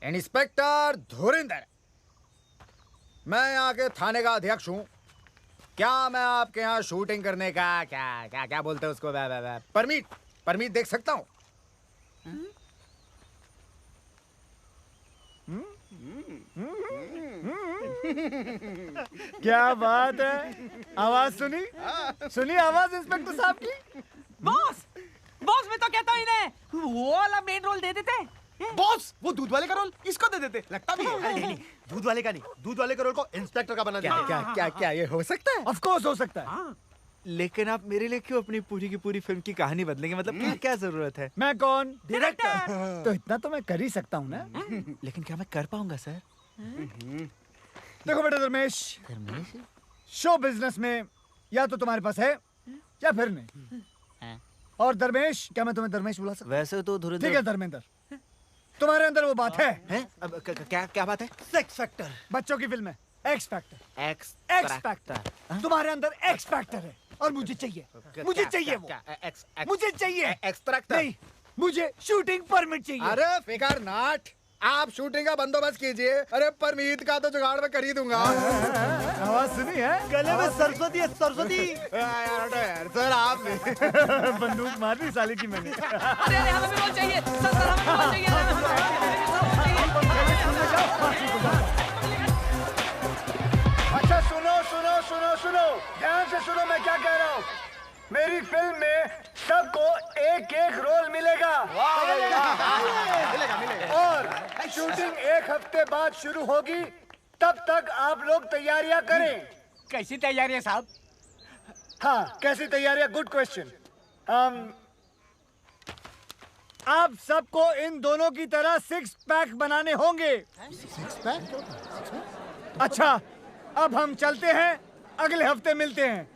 इंस्पेक्टर धुरिंदर, मैं यहाँ के थाने का अध्यक्ष हूँ। क्या मैं आपके यहाँ शूटिंग करने का क्या बोलते हैं उसको, परमिट देख सकता हूँ? क्या बात है, आवाज सुनी आवाज इंस्पेक्टर साहब की। बॉस मैं तो कहता हूँ इन्हें वो वाला मेन रोल दे देते। बॉस वो दूध वाले का रोल इसको दे देते, लगता भी है। नहीं, दूध वाले का नहीं, दूध वाले का रोल को इंस्पेक्टर का बना दिया। क्या ये हो सकता है? ऑफ कोर्स हो सकता है। लेकिन आप मेरे लिए क्यों अपनी पूरी की पूरी फिल्म की कहानी बदलेंगे? मतलब क्या जरूरत है? मैं कौन? डायरेक्टर। तो इतना तो मैं कर ही सकता हूँ ना। लेकिन क्या मैं कर पाऊंगा सर? देखो बेटा धर्मेश, शो बिजनेस में या तो तुम्हारे पास है या फिर नहीं। और धर्मेश, क्या मैं तुम्हें धर्मेश बुला सकता? वैसे तो धुरिंदर। ठीक है धर्मेंद्र, तुम्हारे अंदर वो बात है। अब क्या बात है? Sex factor. बच्चों की फिल्म है एक्स फैक्टर। X factor. तुम्हारे अंदर एक्स फैक्टर है और मुझे चाहिए वो, मुझे चाहिए एक्सट्रैक्टर नहीं, मुझे शूटिंग परमिट चाहिए। अरे फिकर नाट, आप शूटिंग का बंदोबस्त कीजिए। अरे परमीत का तो जुगाड़ में कर ही दूंगा। आवाज सुनी है? गले में सरस्वती है, सरस्वती। यार सर आप बंदूक मार दी साले की मैंने। अरे हमें भी रोल चाहिए सर, हमें भी रोल चाहिए। अच्छा सुनो, ध्यान से सुनो मैं क्या कह रहा हूँ। मेरी फिल्म में सबको एक एक रोल मिलेगा। और शूटिंग 1 हफ्ते बाद शुरू होगी, तब तक आप लोग तैयारियां करें। कैसी तैयारियां साहब? हाँ, कैसी तैयारियां? Good question. आप सबको इन दोनों की तरह 6 पैक बनाने होंगे। 6 पैक? अच्छा, अब हम चलते हैं, अगले हफ्ते मिलते हैं।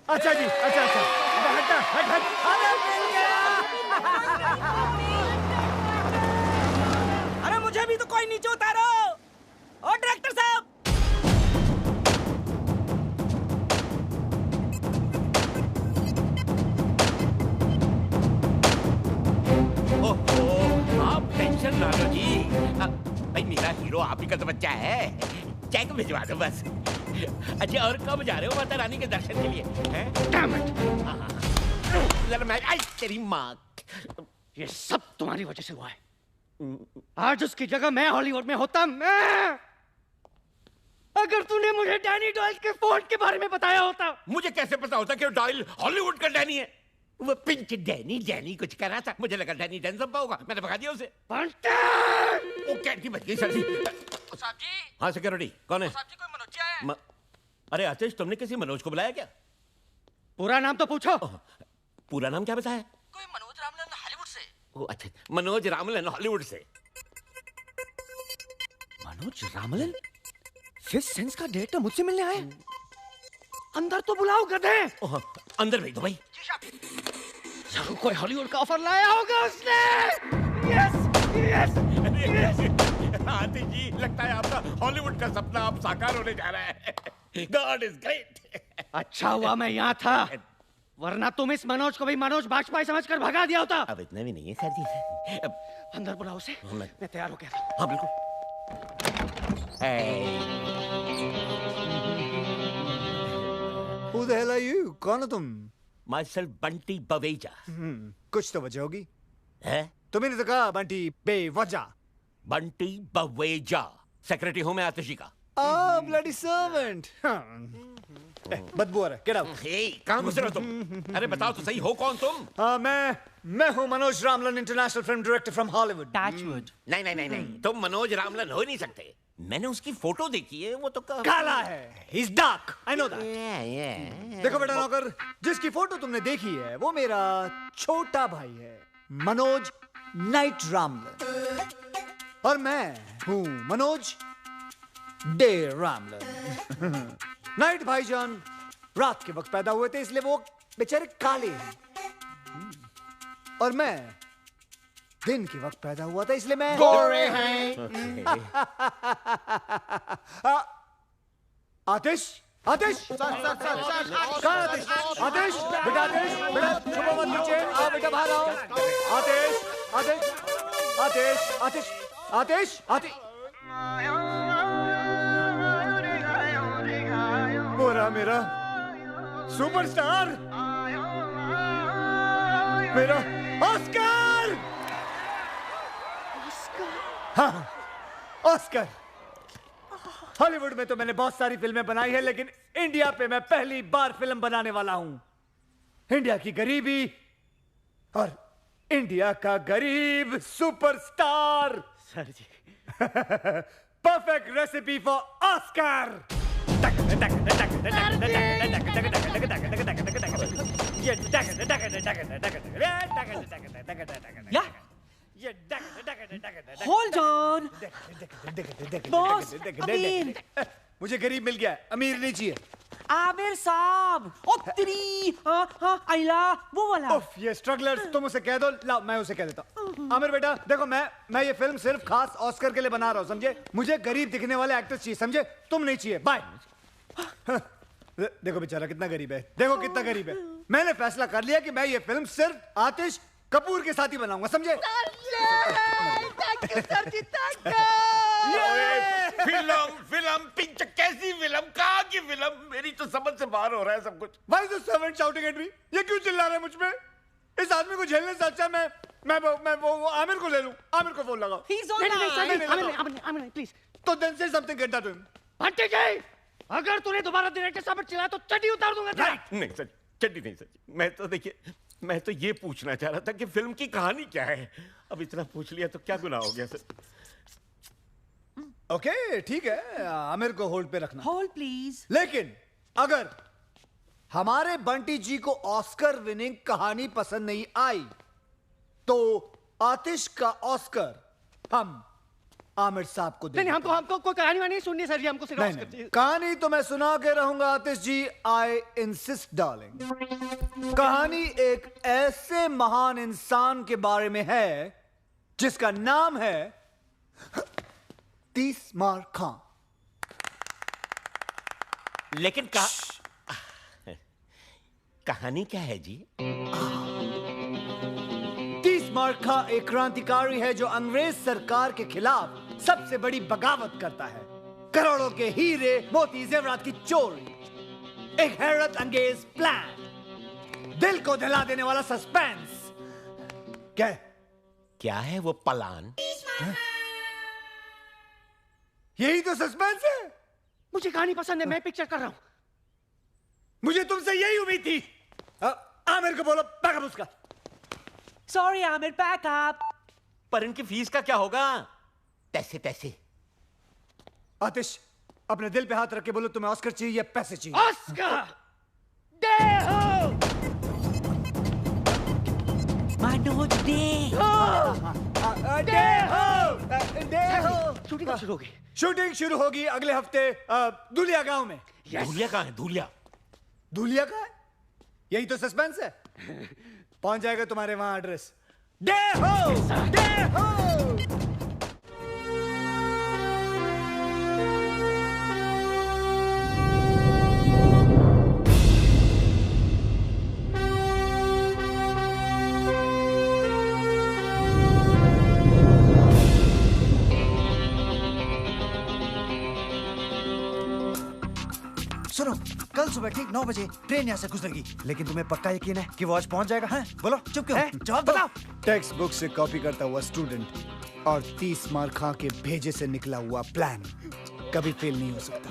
अच्छा जी, अच्छा। हट। अरे मिल गया। अरे मुझे भी तो कोई नीचे उतारो। ओ डायरेक्टर साहब। आप टेंशन ना लो जी। भाई मेरा हीरो आप ही का तो बच्चा है, चेक भिजवा दो बस। अच्छा और कब जा रहे हो माता रानी के दर्शन के लिए? मैं तेरी माँ, ये सब तुम्हारी वजह से हुआ है। आज उसकी जगह मैं हॉलीवुड में होता। मैं अगर तूने मुझे डैनी डॉयल के फोन के बारे में बताया होता। मुझे कैसे पता होता कि डॉयल हॉलीवुड का डैनी है? वो पिंच डैनी कुछ कर रहा था, मुझे लगा डैनी डेंजम्पा होगा, मैंने भगा दिया उसे। वो कैंटी बच गई सर जी। हाँ सिक्योरिटी, कौन है? अरे आतिश, तुमने किसी मनोज को बुलाया क्या? पूरा नाम तो पूछो। पूरा नाम क्या बताया? कोई मनोज रामलन हॉलीवुड से। ओ अच्छा, मनोज रामलन हॉलीवुड से। मनोज रामलन? फिफ्थ सेंस का डायरेक्टर मुझसे मिलने आए? अंदर तो बुलाओ गधे। अंदर भेज दो भाई। कोई हॉलीवुड का ऑफर लाया होगा उसने। Yes yes yes. Atish ji, लगता है आपका हॉलीवुड का सपना अब साकार होने जा रहा है। God is great. अच्छा हुआ मैं यहाँ था, वरना तुम इस मनोज को भी मनोज बाजपेयी समझकर भगा दिया होता। अब इतना भी नहीं है सर जी। अंदर बुलाओ उसे। मैं तैयार हो गया था। हाँ बिल्कुल। Who the hell are you? कौन हो तुम? Myself बंटी बवेजा। कुछ तो वजह होगी। है? तुम्हें तो कहा बंटी बेवजह। बंटी बवेजा, सेक्रेटरी हूँ मैं आतिश जी का। bloody servant. बदबू आ रहा है, get out. कहाँ घुस रहे हो तुम? अरे बताओ तो सही, हो कौन तुम? मैं हूँ Manoj Ramlan, international film director from Hollywood. Touchwood. नहीं, तुम मनोज रामलन हो ही नहीं सकते। मैंने उसकी फोटो देखी है, वो तो काला है। He's dark. I know that. देखो बेटा नौकर, जिसकी फोटो तुमने देखी है वो मेरा छोटा भाई है, मनोज नाइट रामलन, और मैं हूँ मनोज डे रामलन। नाइट भाईजान रात के वक्त पैदा हुए थे, इसलिए वो बेचारे काले हैं, और मैं दिन के वक्त पैदा हुआ था, इसलिए मैं गोरे हैं। आतिश, आतिश, कहाँ आतिश? आतिश, बेटा आतिश, बेटा छुपो मत नीचे, आओ बेटा बाहर आओ। आतिश, आतिश, आतिश, आतिश, आतिश, आतिश। वो रहा मेरा सुपरस्टार, मेरा ऑस्कर। हाँ, ऑस्कर। हॉलीवुड में तो मैंने बहुत सारी फिल्में बनाई है, लेकिन इंडिया पे मैं पहली बार फिल्म बनाने वाला हूं। इंडिया की गरीबी और इंडिया का गरीब superstar. Sir ji. Perfect recipe for Oscar. Hold on. Boss, अमीर। मुझे गरीब मिल गया, अमीर नहीं चाहिए। आमिर साहब, ओ तेरी, आइला, वो वाला। उफ, ये स्ट्रगलर्स, तुम उसे कह दो। लाओ, मैं उसे कह देता हूँ। आमिर बेटा, देखो मैं ये फिल्म सिर्फ खास ऑस्कर के लिए बना रहा हूँ, समझे? मुझे गरीब दिखने वाले एक्टर्स चाहिए, समझे? तुम नहीं चाहिए। बाय। देखो बेचारा कितना गरीब है, देखो कितना गरीब है। मैंने फैसला कर लिया कि मैं ये फिल्म सिर्फ आतिश कपूर के साथ ही बनाऊंगा, समझे? फिल्म पिंच, कैसी फिल्म, कहाँ की फिल्म? मेरी तो समझ से बाहर हो रहा है सब कुछ। Why is the servant shouting at me? ये क्यों चिल्ला रहा है मुझ पे? इस आदमी को झेलने से अच्छा मैं वो आमिर को ले लूं। आमिर को फोन लगाओ। He's on Aamir, please. तो then say something, get that to him. Bunty ji, अगर तूने दोबारा डायरेक्टर साहब पर चिल्लाया तो चड्डी उतार दूंगा तेरा। नहीं सर, चड्डी नहीं सर। मैं तो देखिए, मैं तो ये पूछना चाह रहा था कि फिल्म की कहानी क्या है। अब इतना पूछ लिया तो क्या गुनाह हो गया सर? ओके, ठीक है, आमिर को होल्ड पे रखना। Hold please. लेकिन अगर हमारे बंटी जी को ऑस्कर विनिंग कहानी पसंद नहीं आई तो आतिश का ऑस्कर हम आमिर साहब को देंगे। नहीं, हमको कोई कहानी वानी नहीं सुननी सर जी, हमको सिर्फ ऑस्कर चाहिए। कहानी तो मैं सुना के रहूंगा आतिश जी, आई इंसिस्ट डार्लिंग। कहानी एक ऐसे महान इंसान के बारे में है जिसका नाम है तीसमार खां। लेकिन कहानी क्या है जी? तीसमार खां एक क्रांतिकारी है जो अंग्रेज सरकार के खिलाफ सबसे बड़ी बगावत करता है। करोड़ों के हीरे, मोती, जेवरात की चोरी, एक हैरत अंगेज प्लान, दिल को दहला देने वाला सस्पेंस। क्या है वो प्लान? यही तो सस्पेंस है। मुझे कहानी पसंद है, मैं पिक्चर कर रहा हूं। मुझे तुमसे यही उम्मीद थी। आमिर को बोलो बैकअप उसका। Sorry Aamir, backup. पर इनकी फीस का क्या होगा? पैसे पैसे। आतिश, अपने दिल पे हाथ रख के बोलो तुम्हें ऑस्कर चाहिए या पैसे चाहिए? ऑस्कर! दे हो! मनोज दे। शूटिंग शुरू होगी। शूटिंग शुरू होगी अगले हफ्ते दुलिया गांव में। धूलिया कहाँ है? धूलिया? दुलिया का है? यही तो सस्पेंस है। पहुंच जाएगा तुम्हारे वहां एड्रेस। दे हो! सुनो, कल सुबह ठीक 9 बजे ट्रेन यहाँ से गुजरेगी, लेकिन तुम्हें पक्का यकीन है कि वो आज पहुंच जाएगा? हैं? बोलो, चुप क्यों? जवाब बताओ। टेक्स्ट बुक से कॉपी करता हुआ स्टूडेंट और 30 मार खा के भेजे से निकला हुआ प्लान कभी फेल नहीं हो सकता।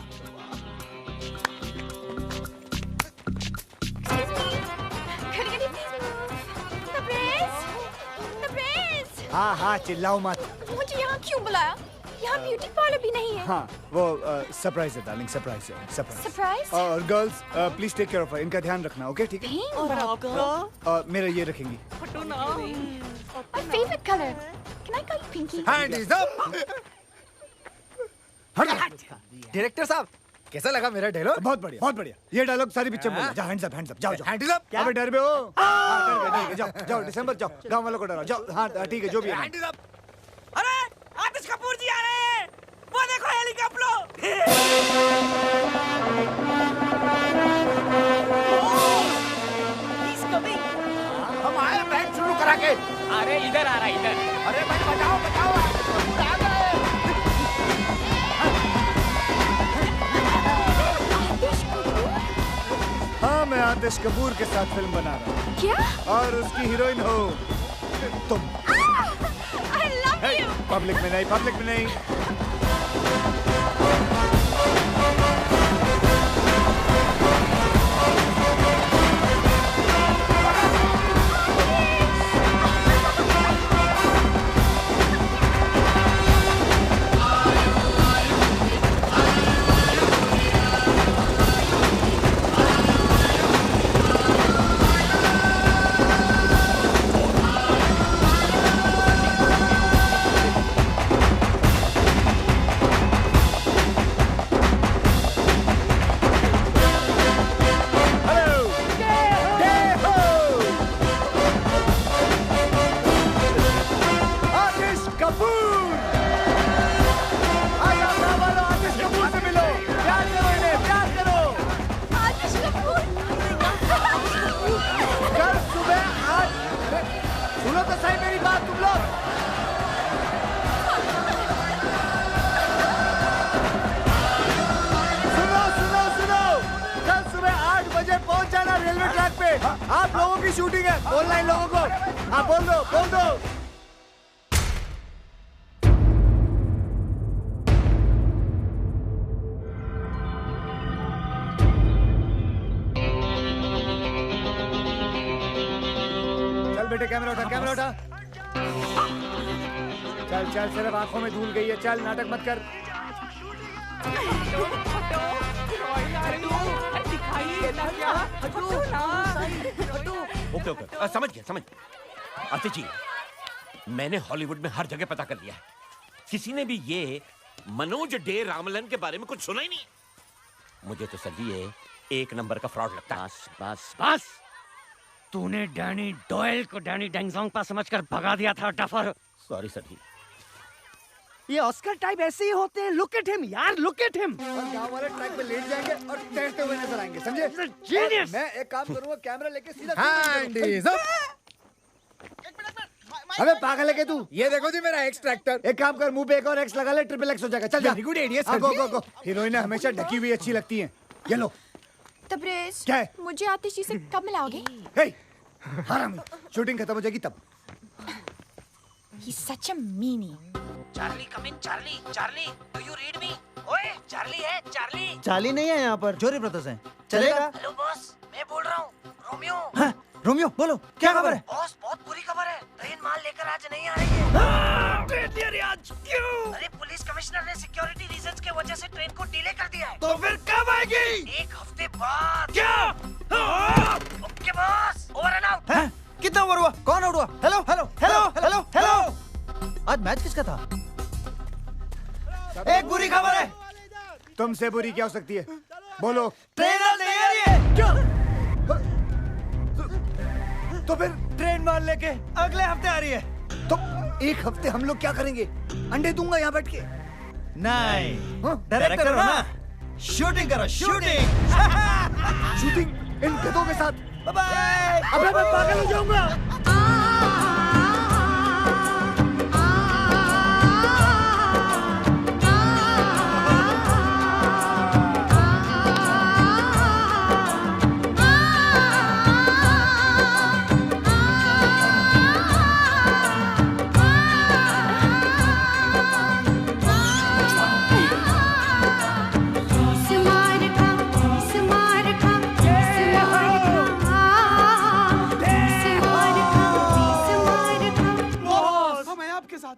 हाँ हाँ, चिल्लाओ मत। मुझे यहाँ क्यों बुलाया? यहाँ ब्यूटी पार्लर भी नहीं है। हाँ, वो सरप्राइज है डार्लिंग, सरप्राइज है, सरप्राइज। सरप्राइज? और girls please take care of her, इनका ध्यान रखना, ओके? ठीक है। और आपका? मेरा ये रखेंगी। My favorite color. Can I call you Pinky? Hand is up. Director साहब, कैसा लगा मेरा डायलॉग? बहुत बढ़िया, बहुत बढ़िया। ये डायलॉग सारी पिक्चर में बोलो। जाओ, हैंड्स अप, हैंड्स अप, जाओ जाओ। Hands up. अबे डर बे हो? हाँ, डर गए, जाओ जाओ, दिसंबर जाओ, गांव वालों को डराओ, जाओ। हाँ ठीक है, जो भी है। Hands up. अरे आतिश कपूर जी आ रहे हैं, वो देखो हेलीकॉप्टर। हम आए बैंड शुरू करा के। अरे इधर आ रहा है, इधर। अरे भाई बचाओ बचाओ, कपूर आ गए। हाँ, मैं आतिश कपूर के साथ फिल्म बना रहा हूँ। क्या? और उसकी हीरोइन हो तुम। I love you. पब्लिक में नहीं, पब्लिक में नहीं। आप लोगों की शूटिंग है, बोलना इन लोगों को। आप बोल दो, बोल दो। चल बेटे, कैमरा उठा, कैमरा उठा। चल चल, सिर्फ आंखों में धूल गई है, चल नाटक मत कर। ओके ओके, समझ गया, समझ गया। आतिश जी, मैंने हॉलीवुड में हर जगह पता कर लिया है, किसी ने भी ये मनोज डे रामलन के बारे में कुछ सुना ही नहीं। मुझे तो सर ये एक नंबर का फ्रॉड लगता है। बस बस बस, तूने डैनी डॉयल को डैनी डेंगजोंग समझकर भगा दिया था डफर। सॉरी सर जी। ये ऑस्कर टाइप ऐसे ही होते हैं। लुक एट हिम यार, लुक एट हिम। और गांव वाले ट्रैक पे लेट जाएंगे और तैरते हुए नजर आएंगे, समझे? जीनियस। मैं एक काम करूंगा, कैमरा लेके सीधा हैंड इज अप। अबे पागल है क्या तू? ये देखो जी मेरा एक्स ट्रैक्टर। एक काम कर, मुंह पे एक और एक्स लगा ले, ट्रिपल एक्स हो जाएगा। चल जा। Very good idea sir. Go go go. हीरोइनें हमेशा ढकी हुई अच्छी लगती हैं। ये लो। तबरेज, क्या है? मुझे आतिश जी से कब मिलाओगे? हे, हरामी। शूटिंग खत्म हो जाएगी तब। He's such a meanie. Charlie come in, Charlie, Charlie, do you read me? ओए, चार्ली है, चार्ली। चार्ली नहीं है यहाँ पर, जोरी ब्रदर्स हैं। चलेगा? हेलो बॉस, मैं बोल रहा हूँ, रोमियो। हाँ, रोमियो बोलो क्या खबर है? बॉस बहुत बुरी खबर है। ट्रेन माल लेकर आज नहीं आ रही है। ट्रेन आज क्यों? अरे पुलिस कमिश्नर ने सिक्योरिटी रीजंस के वजह से ट्रेन को डिले कर दिया है। तो फिर कब आएगी? 1 हफ्ते बाद। क्या? Okay boss, over and out. हैं? कितना ओवर हुआ? कौन आउट हुआ? Hello hello hello hello hello. आज मैच किसका था? एक बुरी खबर है। तुमसे बुरी क्या हो सकती है? बोलो। ट्रेन आज नहीं आ रही है। क्या? तो फिर ट्रेन माल लेके अगले हफ्ते आ रही है। तो 1 हफ्ते हम लोग क्या करेंगे? अंडे दूंगा यहाँ बैठ के। नहीं, डायरेक्टर हो ना? शूटिंग करो, शूटिंग। शूटिंग इन गधों के साथ? Bye bye. अबे मैं पागल हो जाऊंगा।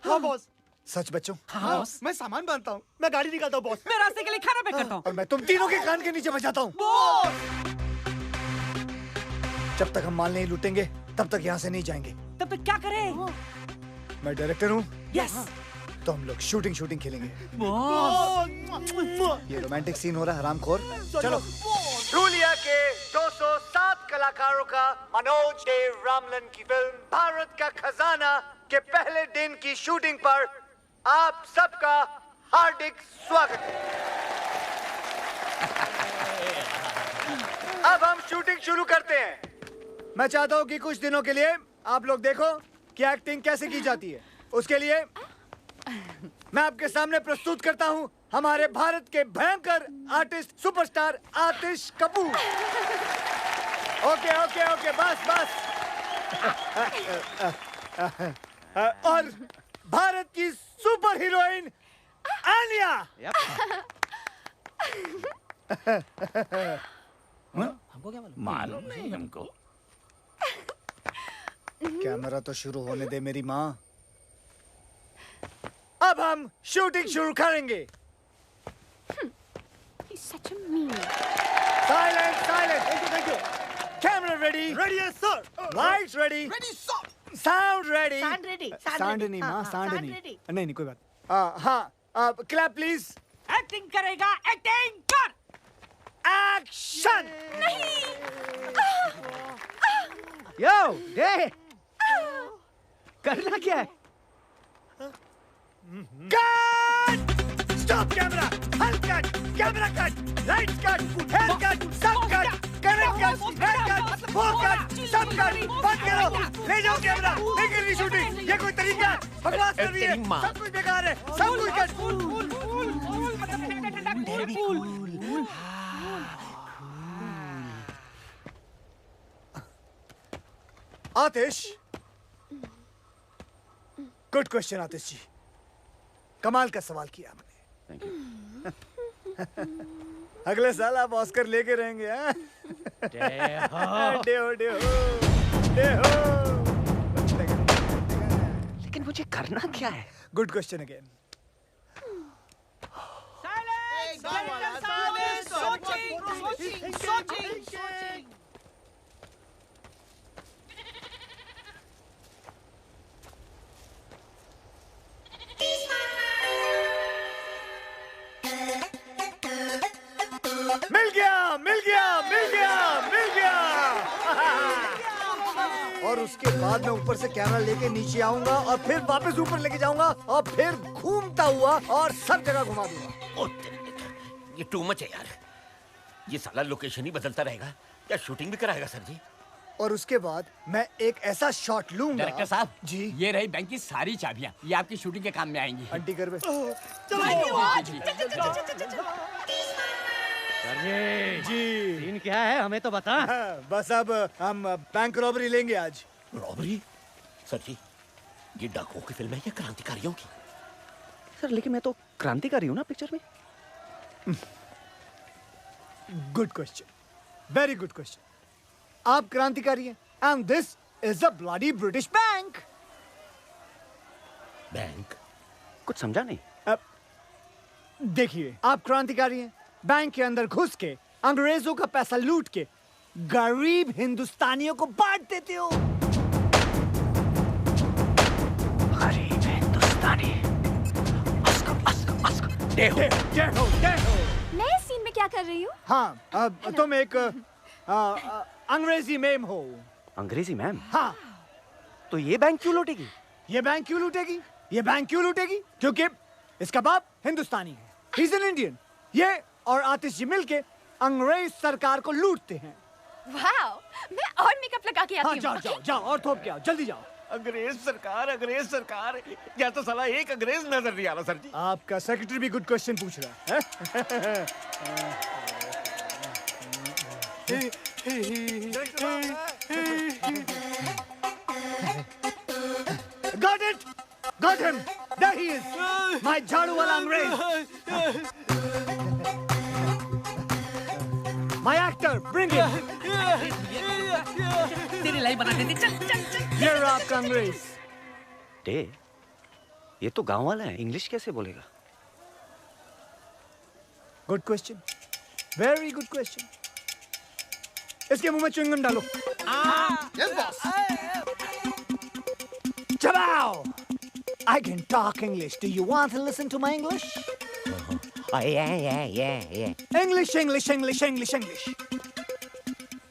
हाँ बॉस। सच बच्चों? हाँ बॉस। मैं सामान बांधता हूँ, मैं गाड़ी निकालता हूँ बॉस। मैं रास्ते के लिए खाना पैक करता हूँ। और मैं तुम तीनों के कान के नीचे बजाता हूँ। जब तक हम माल नहीं लूटेंगे तब तक यहाँ से नहीं जाएंगे। तब तक क्या करें? मैं डायरेक्टर हूँ। यस। तो हम लोग शूटिंग खेलेंगे। बॉस। ये रोमांटिक सीन हो रहा है हरामखोर। चलो। रूलिया के 207 कलाकारों का मनोज देव रामलन की फिल्म भारत का खजाना के पहले दिन की शूटिंग पर आप सबका हार्दिक स्वागत है। अब हम शूटिंग शुरू करते हैं। मैं चाहता हूँ कि कुछ दिनों के लिए आप लोग देखो कि एक्टिंग कैसे की जाती है। उसके लिए मैं आपके सामने प्रस्तुत करता हूँ हमारे भारत के भयंकर आर्टिस्ट सुपरस्टार आतिश कपूर। ओके ओके ओके बस बस। और भारत की सुपर हीरोइन आलिया। हमको क्या मालूम नहीं हमको। कैमरा तो शुरू होने दे मेरी माँ। अब हम शूटिंग शुरू करेंगे। He's such a mean. Silence, silence. Thank you. Camera ready. Ready, yes, sir. Lights ready. Ready, sir. Sound ready. Sound ready. Sound नहीं माँ, sound sound नहीं। ready. नहीं कोई बात। हाँ, clap please. एक्टिंग करेगा, एक्टिंग कर। Action. यो, डे। करना क्या है? Cut. Stop camera. Halt cut. Camera cut. Lights cut. Hair cut. सब cut. Current cut. Hair cut. Four cut. सब cut. बंद करो। ले जाओ कैमरा। नहीं करनी शूटिंग। ये कोई तरीका है? बकवास कर रही है। सब कुछ बेकार है। सब कुछ कट। आतिश। गुड क्वेश्चन आतिश जी। कमाल का सवाल किया आपने। अगले साल आप ऑस्कर लेके रहेंगे। लेकिन मुझे करना क्या है? Good question again. मिल गया मिल गया मिल गया मिल गया। और उसके बाद मैं ऊपर से कैमरा लेके नीचे आऊंगा और फिर वापस ऊपर लेके जाऊंगा और फिर घूमता हुआ और सब जगह घुमा दूंगा। ये टू मच है यार। ये साला लोकेशन ही बदलता रहेगा। क्या शूटिंग भी कराएगा सर जी? और उसके बाद मैं एक ऐसा शॉट लूंगा। डायरेक्टर साहब जी, ये रही बैंक की सारी चाबियां। ये आपकी शूटिंग के काम में आएंगी। आंटी घर में। जी सीन क्या है हमें तो बता। बस अब हम बैंक रॉबरी लेंगे आज। रॉबरी? सर जी ये डाकुओं की फिल्म है या क्रांतिकारियों की? सर लेकिन मैं तो क्रांतिकारी हूँ ना पिक्चर में। Good question, very good question. आप क्रांतिकारी हैं And this is a bloody British bank. Bank? कुछ समझा नहीं। देखिए, आप क्रांतिकारी हैं। बैंक के अंदर घुस के अंग्रेजों का पैसा लूट के गरीब हिंदुस्तानियों को बांट देते हो। गरीब हिंदुस्तानी। देखो। मैं इस सीन में क्या कर रही हूँ? हाँ, तुम एक अंग्रेजी मैम हो। अंग्रेजी मैम? हाँ। तो ये बैंक क्यों लूटेगी? ये बैंक क्यों लूटेगी? क्योंकि इसका बाप हिंदुस्तानी है। He's an Indian. ये और आतिश जी मिलके अंग्रेज सरकार को लूटते हैं। वाओ, मैं और मेकअप लगा के आती हूँ। जाओ और थोप के आओ, जल्दी जाओ। अंग्रेज सरकार यहाँ तो साला एक अंग्रेज नजर नहीं आ रहा सर जी। आपका सेक्रेटरी भी गुड क्वेश्चन पूछ रहा है। Got him. There he is. My झाड़ू वाला अंग्रेज. My actor, bring him. तेरी लाइफ बना देती। चल। ये रहा आपका अंग्रेज। ये तो गांव वाला है, इंग्लिश कैसे बोलेगा? Good question, very good question. इसके मुंह में च्युइंगम डालो। Yes, boss. चबाओ। I can talk English. Do you want to listen to my English? Yeah. English.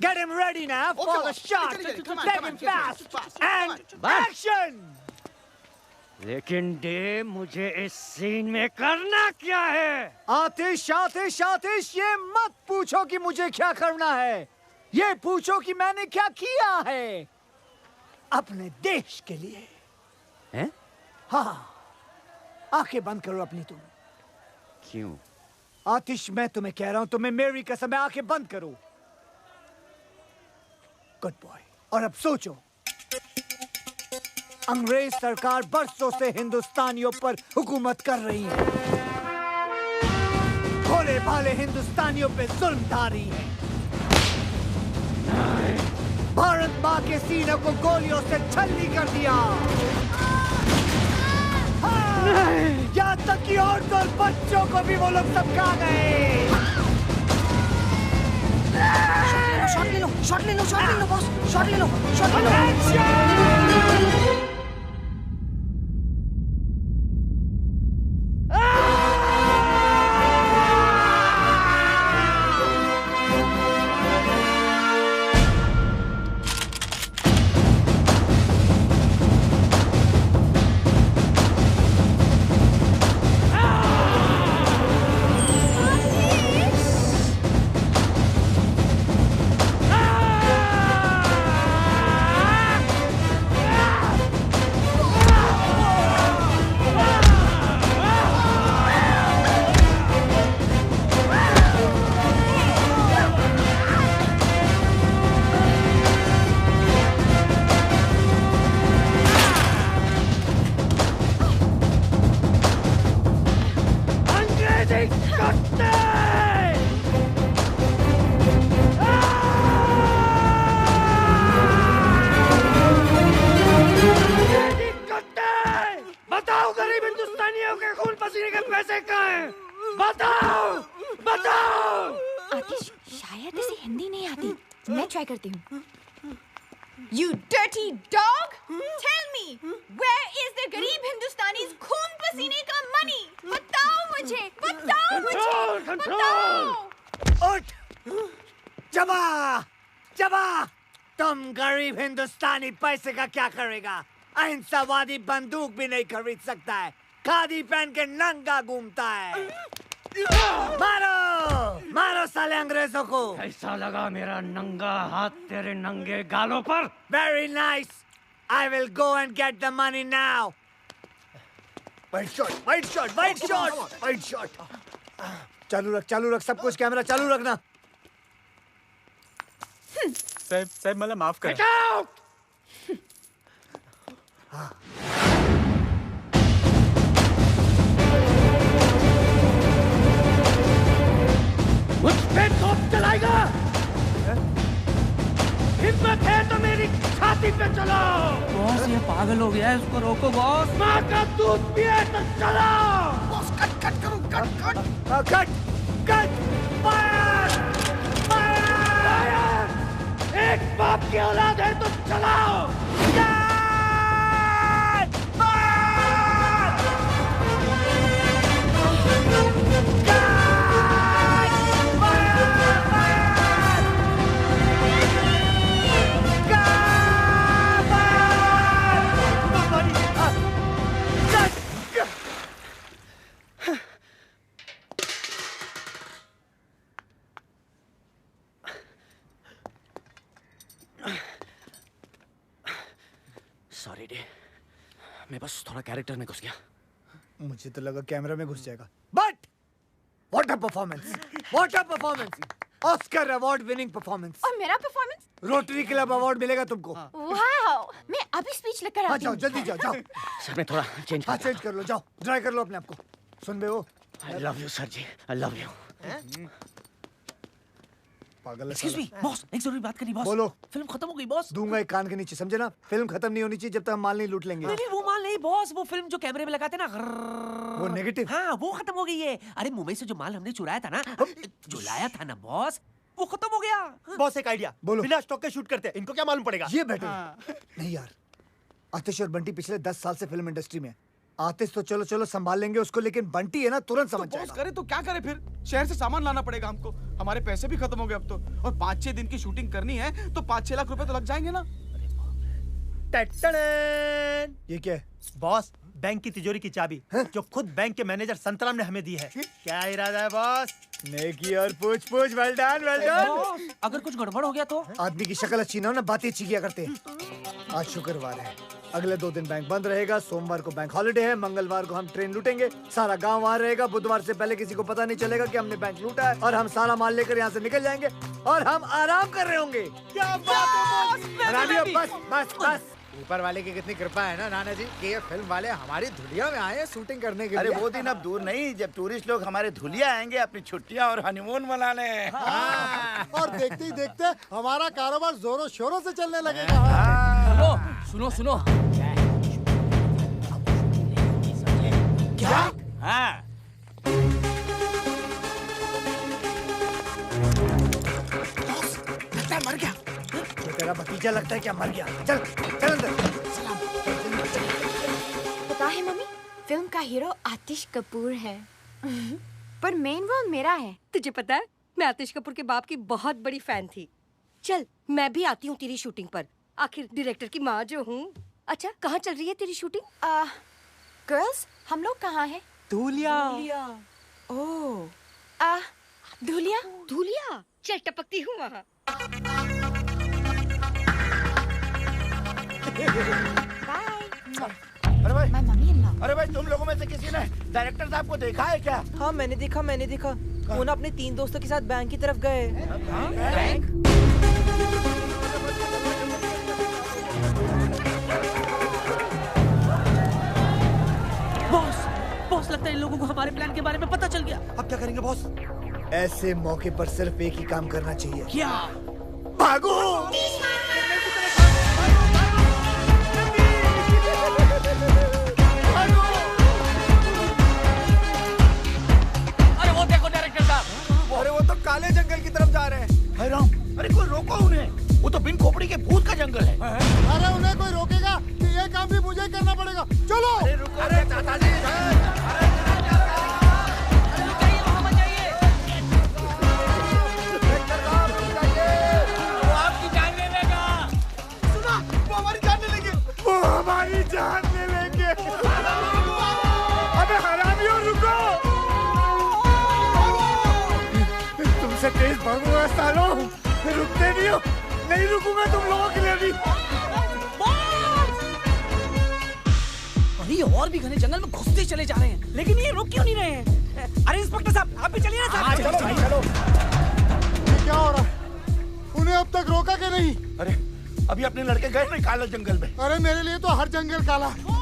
Get him ready now for the shot. Take him fast. And action! लेकिन day मुझे इस scene में करना क्या है? आतिश, ये मत पूछो कि मुझे क्या करना है। ये पूछो कि मैंने क्या किया है अपने देश के लिए। हैं? हाँ, आंखें बंद करो अपनी तुम। क्यों? आतिश, मैं तुम्हें कह रहा हूं, तुम्हें मेरी कसम है, आंखें बंद करो। Good boy. और अब सोचो, अंग्रेज सरकार बरसों से हिंदुस्तानियों पर हुकूमत कर रही है, भोले भाले हिंदुस्तानियों पे जुल्म ढा रही है। भारत माँ के सीनों को गोलियों से छल्ली कर दिया। यहाँ तक कि औरतों और बच्चों को भी वो लोग सब खा गए। शॉट ले लो बॉस, शॉट ले लो। You dirty dog! Tell me, where is the गरीब हिंदुस्तानीज़ खून पसीने का money? बताओ मुझे! उठ! जबा! तुम गरीब हिंदुस्तानी पैसे का क्या करेगा? अहिंसावादी बंदूक भी नहीं खरीद सकता है, खादी पहन के नंगा घूमता है। मारो साले अंग्रेजों को। कैसा लगा मेरा नंगा हाथ तेरे नंगे गालों पर? Very nice. I will go and get the money now. White shot. चालू रख सब कुछ, कैमरा चालू रखना। साहब मला माफ करा। Get out! मुझ पे तोप चलाएगा? हिम्मत है तो मेरी पागल हो गया है, उसको रोको बॉस। माँ का दूध पिए तो चलाओ। बॉस कट कट करो, cut cut cut cut fire fire. एक बाप की औलाद है तो चलाओ। सॉरी डे, मैं बस थोड़ा कैरेक्टर में घुस गया। मुझे तो लगा कैमरा में घुस जाएगा। But what a performance, what a performance, Oscar award winning performance. और मेरा परफॉर्मेंस? रोटरी क्लब अवार्ड मिलेगा तुमको। वाओ, मैं अभी स्पीच लेकर आती जाओ हूँ। जल्दी जाओ जाओ। सर मैं थोड़ा चेंज हाँ चेंज कर लो, जाओ ड्राई कर लो अपने आप को। सुन बे वो, I love you sir ji, I love you. पागल। एक्सक्यूज मी बॉस, एक जरूरी बात करनी बॉस। बोलो। फिल्म खत्म हो गई बॉस। दूंगा एक कान के नीचे, समझे ना? फिल्म खत्म नहीं होनी चाहिए जब तक हम माल नहीं लूट लेंगे। नहीं वो माल नहीं बॉस, वो फिल्म जो कैमरे में लगाते ना, वो नेगेटिव। हाँ वो खत्म हो गई है। अरे मुंबई से जो माल हमने चुराया था ना, जो लाया था ना बॉस, वो खत्म हो गया। बॉस एक आइडिया, बोलो। बिना स्टॉक के शूट करते हैं, इनको क्या मालूम पड़ेगा? ये बेटर नहीं यार, आतिश और बंटी पिछले 10 साल से फिल्म इंडस्ट्री में। आतिश तो चलो चलो संभाल लेंगे उसको, लेकिन बंटी है ना तुरंत समझ जाएगा। बॉस करे तो क्या करे फिर? शहर से सामान लाना पड़ेगा हमको, हमारे पैसे भी खत्म हो गए अब तो, और 5-6 दिन की शूटिंग करनी है तो 5-6 लाख रुपए तो लग जाएंगे ना। ये क्या है? बॉस बैंक की तिजोरी की चाबी जो खुद बैंक के मैनेजर संतराम ने हमें दी है। क्या इरादा है बॉस? नेकी और पूछ पूछ, वेल डन वेल डन। अगर कुछ गड़बड़ हो गया तो? आदमी की शक्ल अच्छी ना हो ना, बातें अच्छी किया करते हैं। आज शुक्रवार है, अगले 2 दिन बैंक बंद रहेगा। सोमवार को बैंक हॉलिडे है, मंगलवार को हम ट्रेन लूटेंगे, सारा गांव वहाँ रहेगा। बुधवार से पहले किसी को पता नहीं चलेगा कि हमने बैंक लूटा है, और हम सारा माल लेकर यहाँ से निकल जाएंगे और हम आराम कर रहे होंगे। क्या बात है बॉस? बस बस बस। ऊपर वाले की कितनी कृपा है ना नाना जी कि ये फिल्म वाले हमारी धुलिया में आए हैं शूटिंग करने के लिए। अरे वो दिन अब दूर नहीं जब टूरिस्ट लोग हमारे धुलिया आएंगे अपनी छुट्टियां और हनीमून मनाने। और देखते ही देखते हमारा कारोबार जोरों शोरों से चलने लगेगा। सुनो सुनो। क्या? हाँ। मर गया तो तेरा भतीजा लगता है क्या? मर गया। चल चल अंदर। पता है मम्मी, फिल्म का हीरो आतिश कपूर है पर मेन रोल मेरा है। तुझे पता है मैं आतिश कपूर के बाप की बहुत बड़ी फैन थी। चल मैं भी आती हूँ तेरी शूटिंग पर, आखिर डायरेक्टर की माँ जो हूँ। अच्छा कहाँ चल रही है तेरी शूटिंग? गर्ल्स हम लोग कहाँ हैं? धुलिया। ओह धुलिया। धुलिया चल टपकती हूँ वहाँ। अरे भाई, मम्मी इन लॉ। अरे भाई तुम लोगों में से किसी ने डायरेक्टर साहब को देखा है क्या? हाँ मैंने देखा। वो ना अपने 3 दोस्तों के साथ बैंक की तरफ गए। बैंक? बॉस लगता है इन लोगों को हमारे प्लान के बारे में पता चल गया। अब क्या करेंगे बॉस? ऐसे मौके पर सिर्फ एक ही काम करना चाहिए। क्या? भागो। अरे वो देखो डायरेक्टर साहब। अरे वो तो काले जंगल की तरफ जा रहे हैं। हाय राम, अरे कोई रोको उन्हें, वो तो बिन खोपड़ी के भूत का जंगल है। अरे उन्हें कोई रोकेगा कि ये काम भी मुझे करना पड़ेगा। चलो। अरे रुको, अरे चाचा जी। हमारी जान ले लेंगे। अबे हरामियों रुको, तुमसे तेज भागूंगा सालों, रुकते नहीं हो। नहीं रुकूंगा तुम लोगों के लिए भी। अरे और भी घने जंगल में घुसते चले जा रहे हैं, लेकिन ये रुक क्यों नहीं रहे हैं? अरे इंस्पेक्टर साहब आप भी चलिए ना साहब। चलो भाई चलो। ये क्या हो रहा है? उन्हें अब तक रोका के नहीं? अरे अभी अपने लड़के गए नहीं काले जंगल में? अरे मेरे लिए तो हर जंगल काला है।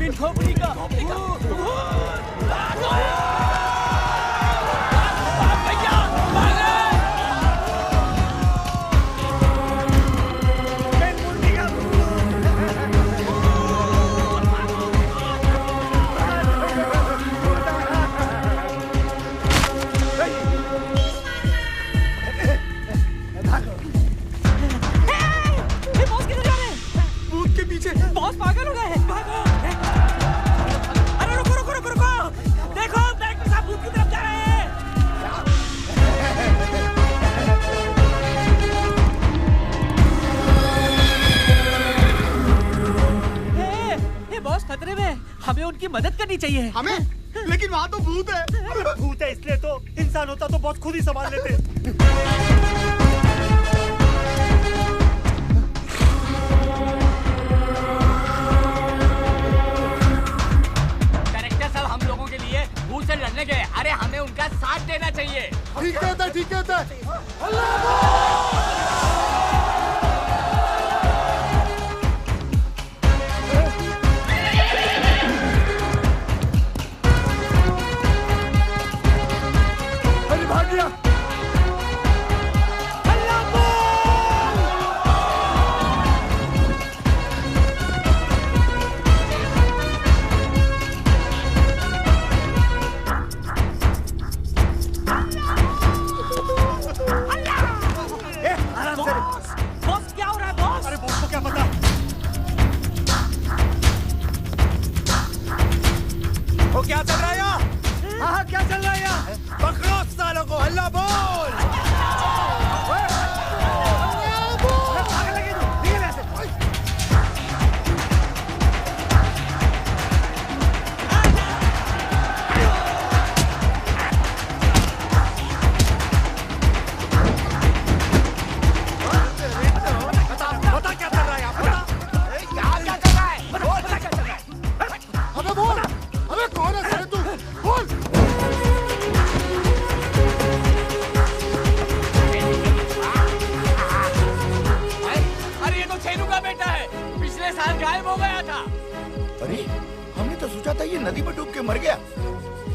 बिन खोपड़ी का बॉस पागल हो गए हैं। भागो। अरे रुको रुको रुको रुको, देखो डायरेक्टर साहब भूत की तरफ जा रहे हैं। हे बॉस खतरे में, हमें उनकी मदद करनी चाहिए। हमें? लेकिन वहाँ तो भूत है। अरे भूत है इसलिए तो, इंसान होता तो बॉस खुद ही संभाल लेते। भूत से लड़ने गए, अरे हमें उनका साथ देना चाहिए। ठीक है ठीक है। अरे भाग गया। क्या चल रहा है यहाँ? हाँ क्या चल रहा है यहाँ? पकड़ो सालों को, हल्ला बोल। बता क्या चल रहा है यहाँ? क्या चल रहा है? बोल बता क्या चल रहा है? अबे बोल, अबे कौन है साले तू? बोल। अरे ये तो छेनू का बेटा है, पिछले साल गायब हो गया था। अरे हमने तो सोचा था ये नदी में डूब के मर गया।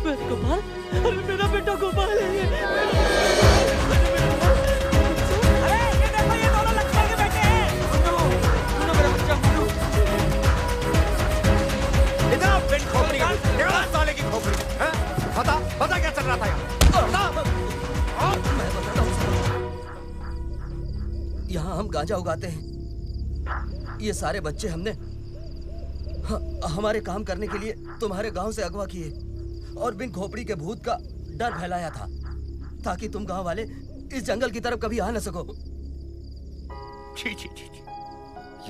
गोपाल, अरे मेरा बेटा गोपाल है। साले की खोपड़ी, बता क्या चल रहा था यहाँ हम गांजा उगाते हैं। ये सारे बच्चे हमने हमारे काम करने के लिए तुम्हारे गांव से अगवा किए और बिन खोपड़ी के भूत का डर फैलाया था ताकि तुम गांव वाले इस जंगल की तरफ कभी आ न सको। छी छी छी छी,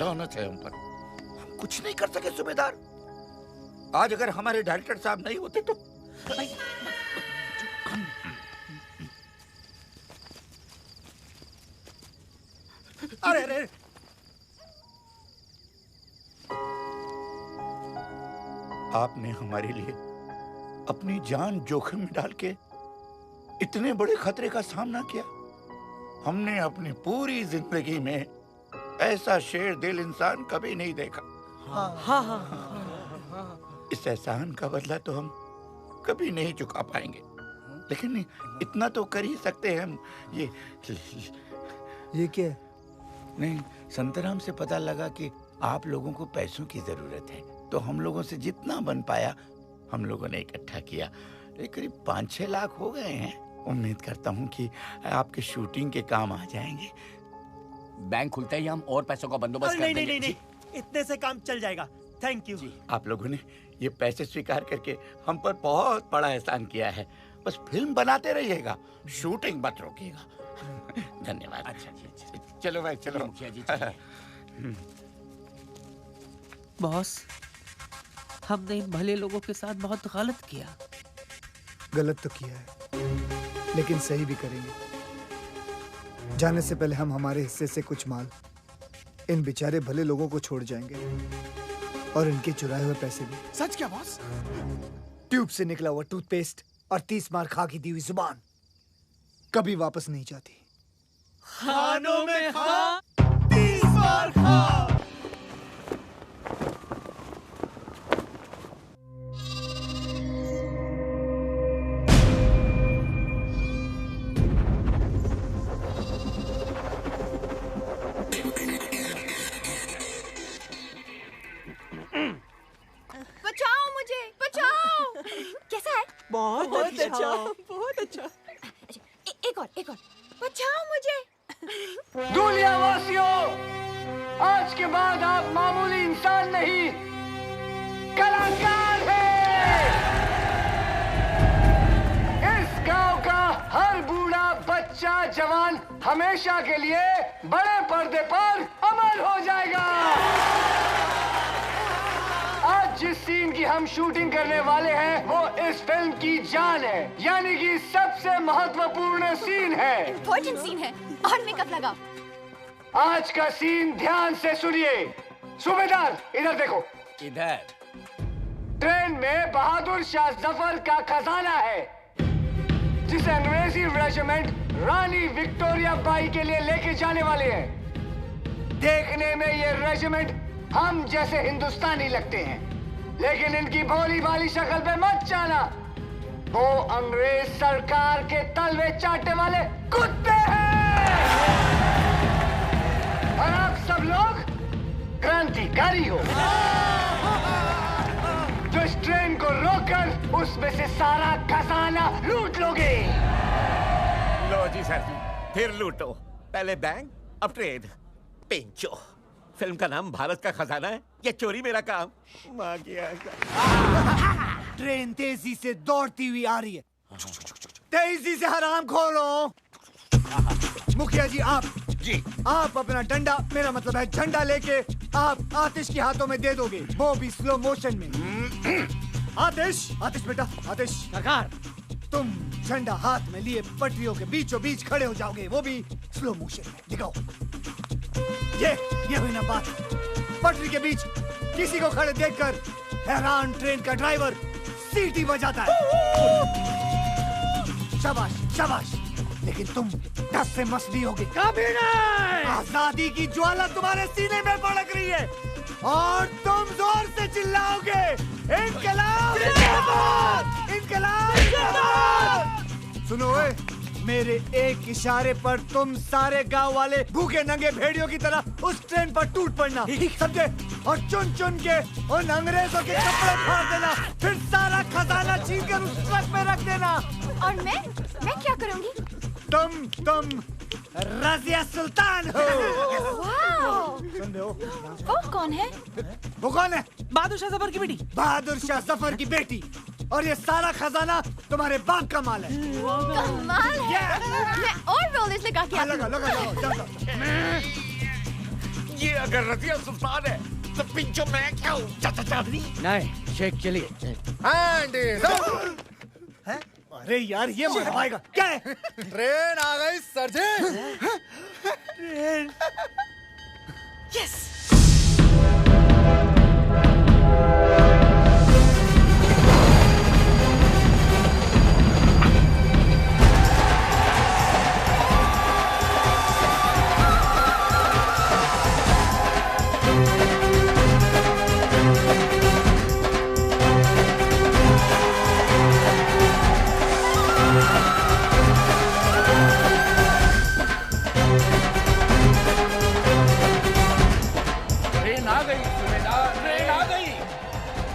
लानत है हम पर, हम कुछ नहीं कर सके सूबेदार। आज अगर हमारे डायरेक्टर साहब नहीं होते तो अरे अरे आपने हमारे लिए अपनी जान जोखिम में डाल के इतने बड़े खतरे का सामना किया। हमने अपनी पूरी जिंदगी में ऐसा शेर दिल इंसान कभी नहीं देखा। इस एहसान का बदला तो हम कभी नहीं चुका पाएंगे, लेकिन इतना तो कर ही सकते हैं हम। ये क्या? नहीं, संतराम से पता लगा कि आप लोगों को पैसों की जरूरत है, तो हम लोगों से जितना बन पाया हम लोगों ने इकट्ठा किया। करीब 5-6 लाख हो गए हैं। उम्मीद करता हूँ कि आपके शूटिंग के काम आ जाएंगे। बैंक खुलते ही हम और पैसों का बंदोबस्त कर देंगे। नहीं, इतने से काम चल जाएगा। Thank you. आप लोगों ने ये पैसे स्वीकार करके हम पर बहुत बड़ा एहसान किया है। बस फिल्म बनाते रहिएगा, शूटिंग मत रोकिएगा। धन्यवाद। अच्छा जी, अच्छा। चलो भाई चलो। मुखिया जी बॉस, हमने इन भले लोगों के साथ बहुत गलत किया। गलत तो किया है, लेकिन सही भी करेंगे। जाने से पहले हम हमारे हिस्से से कुछ माल इन बेचारे भले लोगों को छोड़ जाएंगे और इनके चुराए हुए पैसे भी। सच क्या बॉस? ट्यूब से निकला हुआ टूथपेस्ट और 30 मार खा की दी हुई जुबान कभी वापस नहीं जाती। खानों में खा, 30 बार खा। बहुत अच्छा। बहुत अच्छा। एक और बचाओ मुझे। दुनिया वासियों, आज के बाद आप मामूली इंसान नहीं, कलाकार हैं। इस गांव का हर बूढ़ा बच्चा जवान हमेशा के लिए बड़े पर्दे पर अमर हो जाएगा। आज जिस सीन की हम शूटिंग करने वाले हैं वो इस फिल्म की जान है, यानी कि सबसे महत्वपूर्ण सीन है। इम्पोर्टेंट सीन है और मेकअप लगाओ। आज का सीन ध्यान से सुनिए। सूबेदार इधर देखो। इधर ट्रेन में बहादुर शाह जफर का खजाना है, जिसे अंग्रेजी रेजिमेंट रानी विक्टोरिया बाई के लिए लेके जाने वाले हैं। देखने में ये रेजिमेंट हम जैसे हिंदुस्तानी लगते हैं, लेकिन इनकी भोली भाली शक्ल पे मत जाना, वो अंग्रेज सरकार के तलवे चाटने वाले कुत्ते हैं। और आप सब लोग क्रांतिकारी हो, जो इस ट्रेन को रोककर उसमें से सारा खजाना लूट लोगे। लो जी सर जी, फिर लूटो। पहले बैंक, अब ट्रेन। पेंचो, फिल्म का नाम भारत का खजाना है, ये चोरी मेरा काम। माँ की ट्रेन तेजी से दौड़ती हुई आ रही है। तेजी से हराम खोलो। मुखिया जी आप अपना डंडा, मेरा मतलब है झंडा लेके आप आतिश के हाथों में दे दोगे, वो भी स्लो मोशन में। आतिश बेटा, आतिश सरकार, तुम झंडा हाथ में लिए पटरियों के बीचों बीच खड़े हो जाओगे, वो भी स्लो मोशन में। दिखाओ। ये हुई ना बात। पटरी के बीच किसी को खड़े देखकर हैरान ट्रेन का ड्राइवर सीटी बजाता है। शाबाश शाबाश, लेकिन तुम डर से मसली होगे। कभी नहीं। आजादी की ज्वाला तुम्हारे सीने में भड़क रही है और तुम जोर से चिल्लाओगे, इनकलाब जिंदाबाद, इनकलाब जिंदाबाद। सुनो मेरे एक इशारे पर तुम सारे गांव वाले भूखे नंगे भेड़ियों की तरह उस ट्रेन पर टूट पड़ना, समझे? और चुन चुन के उन अंग्रेजों के कपड़े फाड़ देना, फिर सारा खजाना छीन कर उस ट्रक में रख देना। और मैं क्या करूंगी? तुम रजिया सुल्तान हो। सुन रहे हो? वो कौन है? बहादुर शाह जफर की बेटी। बहादुर शाह जफर की बेटी। और ये सारा खजाना तुम्हारे बाप का माल है। कमाल है। मैं और रोलेस लगा के लगा। ये अगर रजिया सुल्तान है तो पिंचो मैं क्या हूँ? नहीं, शेख चलिए। अरे यार ये मरवाएगा क्या है? ट्रेन आ गई सर जी। ट्रेन। यस।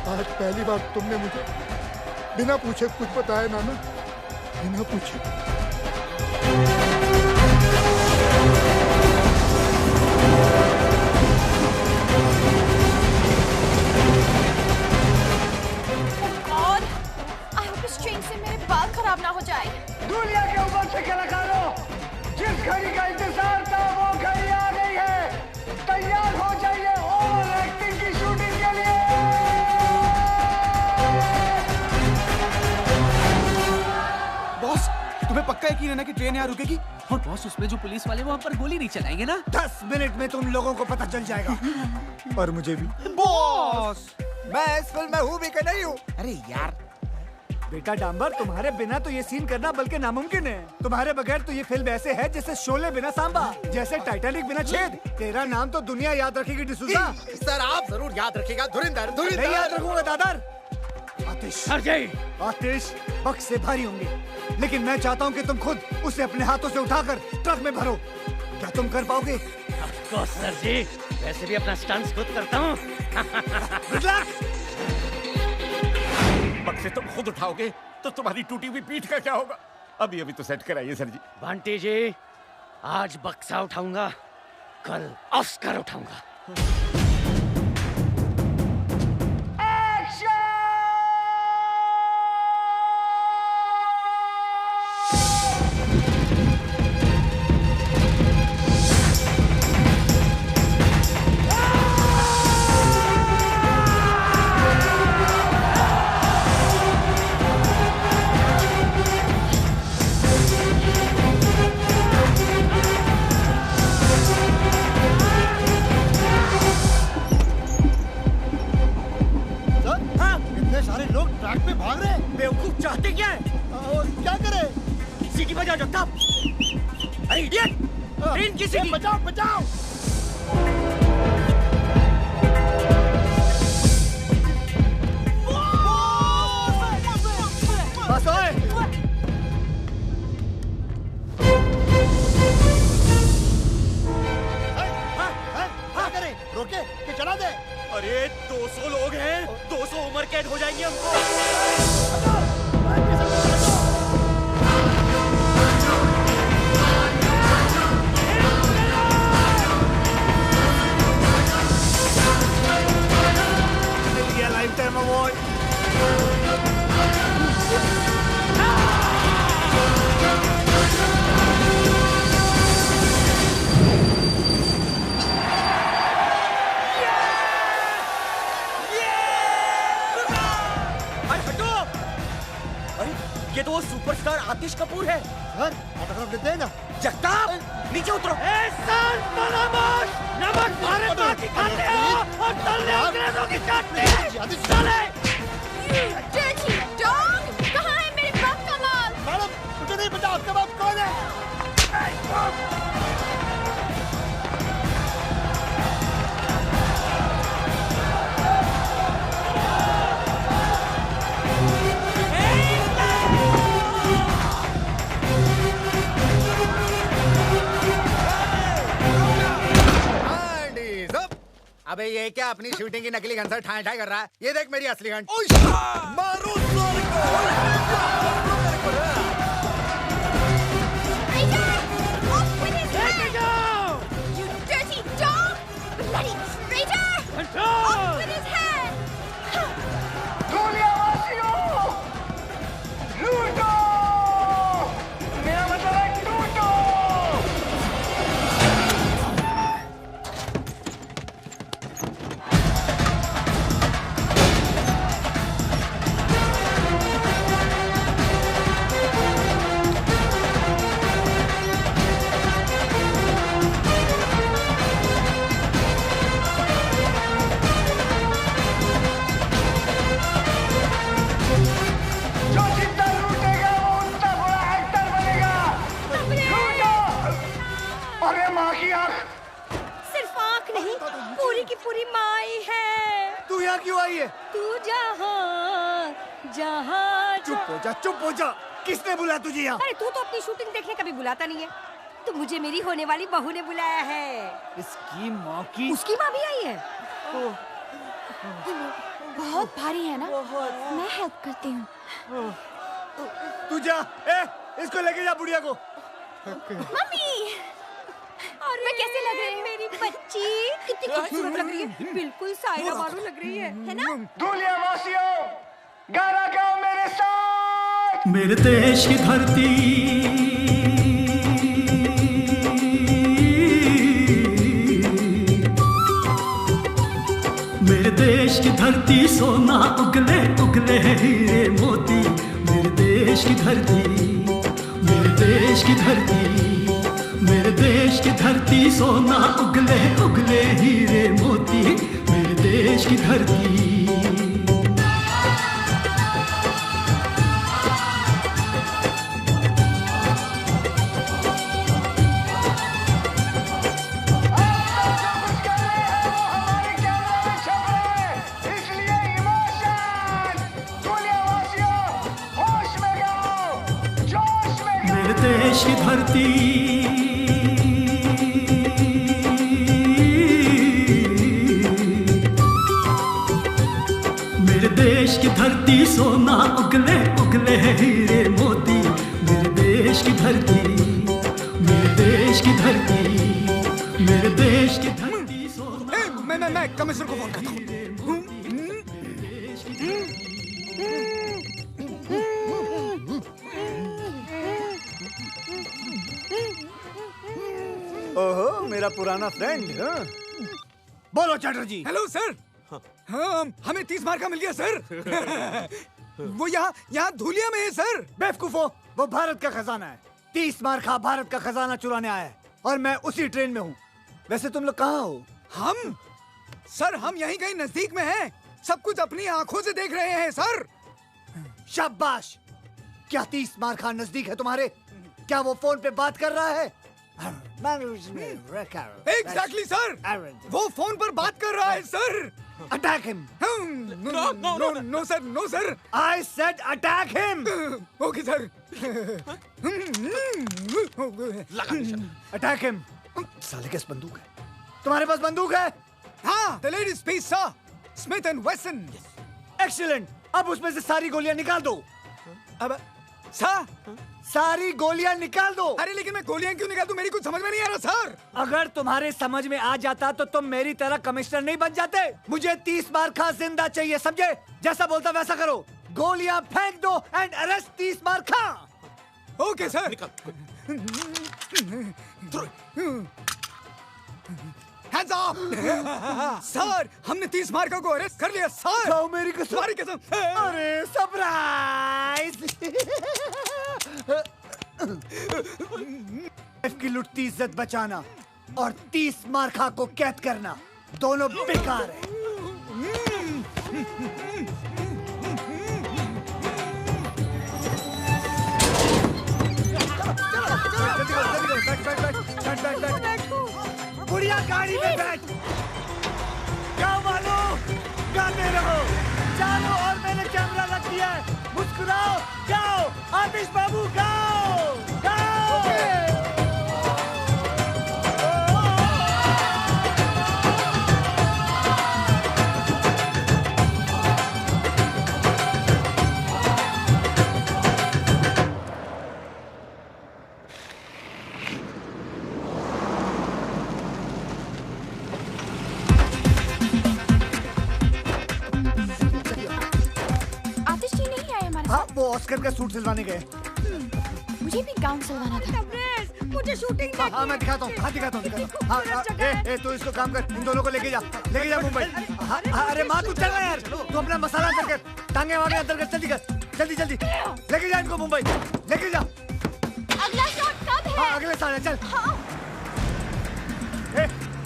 आज पहली बार तुमने मुझे बिना पूछे कुछ बताया नाना, बिना पूछे। आई होप इस ट्रेन से मेरे बाल खराब ना हो जाए। दुनिया के ऊपर से कलाकारों, जिस घड़ी का इंतजार था वो घड़ी आ गई है। तैयार हो जाइए और एक्टिंग की शूटिंग के लिए। बॉस, तुम्हें पक्का यकीन है ना कि ट्रेन यहाँ रुकेगी? और बॉस, उसमें जो पुलिस वाले वो हम पर गोली नहीं चलाएंगे ना? 10 मिनट में तुम लोगों को पता चल जाएगा। और मुझे भी। बॉस, मैं इस फिल्म में हूँ भी कि नहीं हूँ? अरे यार बेटा डांबर, तुम्हारे बिना तो ये सीन करना बल्कि नामुमकिन है। तुम्हारे बगैर तो ये फिल्म ऐसे है जैसे शोले बिना सांबा, जैसे टाइटैनिक बिना छेद। तेरा नाम तो दुनिया याद रखेगी डिसूजा। सर आप जरूर याद रखिएगा। धुरिंदर। नहीं याद रखूंगा दादर। आतिश वक्त से भारी होंगे, लेकिन मैं चाहता हूँ कि तुम खुद उसे अपने हाथों से उठाकर ट्रक में भरो। क्या तुम कर पाओगे? सर जी, वैसे भी अपना स्टंट्स खुद करता हूँ। बक्से तुम खुद उठाओगे तो तुम्हारी टूटी हुई पीठ का क्या होगा? अभी अभी तो सेट कराइए सर जी। बंटी जी, आज बक्सा उठाऊंगा, कल ऑस्कर उठाऊंगा। चाहते क्या है? और क्या करे? सीटी बजाओ जगताप। अरे इडियट! ट्रेन की सीटी बचाओ बचाओ। बस ओए। क्या करे? रोके कि चला दे? अरे 200 लोग हैं, 200 उम्र कैद हो जाएंगे हमको। Time award. ये तो वो सुपरस्टार आतिश कपूर है। सर ऑटोग्राफ लेते हैं ना? जगताप नीचे उतरो। नमक भारत माँ की खाते हो और तलने अंग्रेजों की चाटते। चले। Dirty dog! कहाँ है मेरे बाप का माल? मैडम मुझे नहीं पता आपका बाप कौन है। अबे ये क्या अपनी शूटिंग की नकली गन से ठाई ठाई कर रहा है? ये देख मेरी असली गन। मारो साले को। You dirty dog! Bloody traitor! Off with his head! दुनियावासियों, लूटो! मेरा मतलब है लूटो! सिर्फ आँख नहीं, पूरी की पूरी माई है। तू यहाँ क्यों आई है? तू जहाँ जहाँ चुप हो जा। किसने बुलाया तुझे यहाँ? अरे तू तो अपनी शूटिंग देखने कभी बुलाता नहीं है। तो मुझे मेरी होने वाली बहू ने बुलाया है। इसकी माँ की। उसकी माँ भी आई है। बहुत भारी है ना? मैं हेल्प करती हूँ। तू जा। इसको लेके जा बुढ़िया को। मम्मी! और मैं कैसे लग रही हूँ? मेरी बच्ची कितनी खूबसूरत लग रही है। बिल्कुल सायरा बानो लग रही है ना? दुनियावासियों, गाना गाओ मेरे साथ। मेरे देश की धरती मेरे देश की धरती सोना उगले उगले हीरे मोती। मेरे देश की धरती मेरे देश की धरती मेरे देश की धरती सोना उगले उगले हीरे मोती। मेरे देश की धरती देश की धरती मेरे देश की धरती सोना उगले उगले है हीरे मोती, मेरे देश की धरती, मेरे देश की धरती, मेरे देश की धरती सोना। मैं कमिश्नर को फोन करता हूँ। ओहो, मेरा पुराना फ्रेंड। बोलो चैटर्जी। Hello sir. हाँ, हमें 30 मार्क का मिल गया सर। वो यहाँ धूलिया में है सर। बेवकूफो, वो भारत का खजाना है। 30 मार्का भारत का खजाना चुराने आया है और मैं उसी ट्रेन में हूँ। वैसे तुम लोग कहाँ हो? हम सर, हम यहीं कहीं नजदीक में हैं। सब कुछ अपनी आंखों से देख रहे हैं सर। शाबाश। क्या 30 मार्का नजदीक है तुम्हारे? क्या वो फोन पे बात कर रहा है? एग्जैक्टली सर, वो फोन पर बात कर रहा है sir. Attack him. No sir, no sir. I said attack him. Okay sir. Attack him. साले के बंदूक है। तुम्हारे पास बंदूक है? हाँ, the ladies piece sir, Smith and Wesson। Excellent। अब उसमें से सारी गोलियां निकाल दो। अब सर, सारी गोलियां निकाल दो। अरे लेकिन मैं गोलियां क्यों निकाल दूं? मेरी कुछ समझ में नहीं आ रहा सर। अगर तुम्हारे समझ में आ जाता तो तुम मेरी तरह कमिश्नर नहीं बन जाते। मुझे 30 मार्का जिंदा चाहिए, समझे? जैसा बोलता वैसा करो। गोलियां फेंक दो एंड अरेस्ट 30 मार्का। Okay sir. Hands up! Sir, हमने 30 मार्का को अरेस्ट कर लिया सर। जाओ मेरी कसम। तुम्हारी कसम। अरे सरप्राइज। की लुटती इज्जत बचाना और 30 मार्का को कैद करना दोनों बेकार है। बुढ़िया गाड़ी में बैठ। जाओ मालो, गाते रहो। चलो, और मैंने कैमरा रख दिया है। मुस्कुराओ, जाओ। आतिश बाबू गाओ, गाओ। वो ऑस्कर का सूट सिलवाने गए। मुझे भी गाउन सिलवाना था। मुझे शूटिंग देखनी है। हाँ, मैं दिखाता हूँ। हाँ, दिखाता हूँ। हाँ, तू इसको काम कर, इन दोनों को लेके जा मुंबई। अरे माँ, तू चल रहा यार। तू अपना मसाला अंदर कर, टांगे वागे अंदर कर, जल्दी कर, जल्दी जल्दी लेके जा इनको मुंबई, लेके जा। अगला शॉट कब है? हाँ, अगले साल है, चल।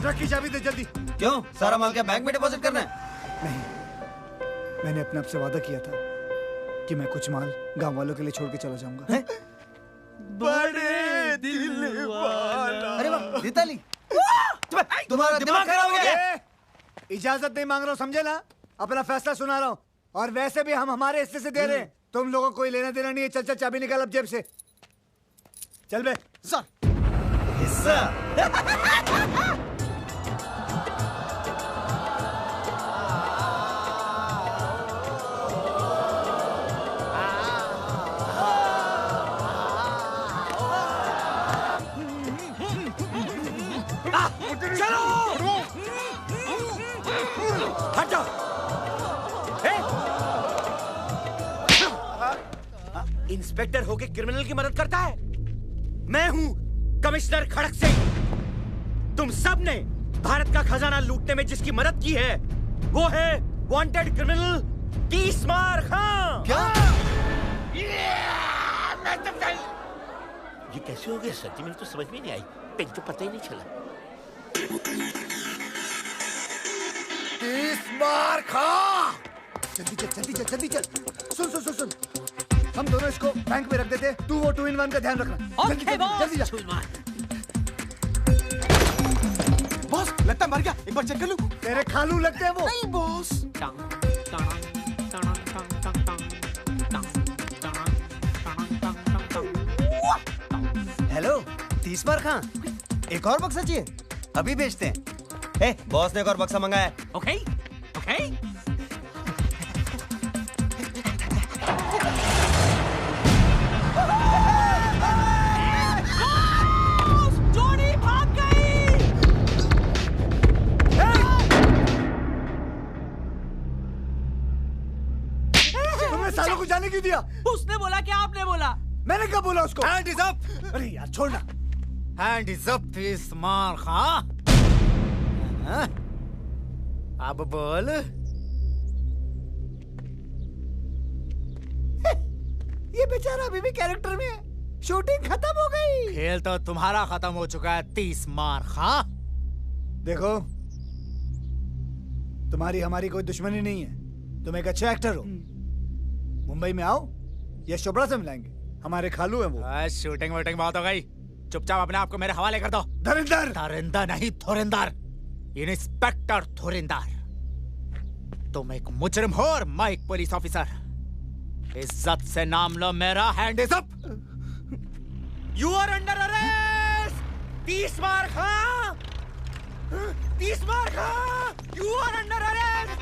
ट्रक की चाबी दे जल्दी। क्यों? सारा माल क्या बैंक में डिपॉजिट करना है? नहीं, मैंने अपने आप से वादा किया था कि मैं कुछ माल गांव वालों के लिए छोड़ के चला जाऊंगा। बड़े दिल वाला। अरे वाह, दीताली, तुम्हारा दिमाग खराब हो गया। इजाजत नहीं मांग रहा हूँ, समझे ना? अपना फैसला सुना रहा हूँ। और वैसे भी हम हमारे हिस्से से दे रहे हैं। तुम लोगों को कोई लेना देना नहीं है। चल चल, चाबी निकाल अब जेब से। चल बे। सर, हिस्सा। हट जाओ। इंस्पेक्टर होके क्रिमिनल की मदद करता है? मैं हूं कमिश्नर खड़क सिंह। तुम सब ने भारत का खजाना लूटने में जिसकी मदद की है वो है वांटेड क्रिमिनल 30 मार्का। क्या? ये कैसे हो गया सर जी? मुझे तो समझ में नहीं आई। पेन तो पता ही नहीं चला। 30 मार्का। जल्दी चल, जल्दी चल, जल्दी चल। सुन सुन सुन सुन, हम दोनों इसको बैंक में रख देते। तू वो 2-in-1 का ध्यान रखना। जल्दी जल्दी जा। बॉस, लगता है मर गया। एक बार चेक कर लूं। तेरे खालू लगते हैं वो। नहीं बॉस। हेलो, 30 मार्का। एक और बक्सा चाहिए? अभी बेचते हैं। बॉस ने एक और बक्सा मंगाया है। Okay, okay. तुमने सालों को जाने क्यों दिया? उसने बोला कि आपने बोला? मैंने कब बोला उसको? Hand is up. अरे यार छोड़ना। हैंड इज अप तीसमार खां। अब बोल। ये बेचारा अभी भी कैरेक्टर में है। शूटिंग खत्म हो गई। खेल तो तुम्हारा खत्म हो चुका है तीसमार खां। देखो, तुम्हारी हमारी कोई दुश्मनी नहीं है। तुम एक अच्छे एक्टर हो। मुंबई में आओ, यश चोपड़ा से मिलाएंगे। हमारे खालू हैं वो। शूटिंग वूटिंग बहुत हो गई। चुपचाप अपने आप को मेरे हवाले कर दो। धुरिंदर। धुरिंदर नहीं, धुरिंदर। इंस्पेक्टर धुरिंदर। तुम एक मुजरिम हो और मैं एक पुलिस ऑफिसर। इज्जत से नाम लो मेरा। Hand is up. You are under arrest Tees Maar Khan. Tees Maar Khan, you are under arrest.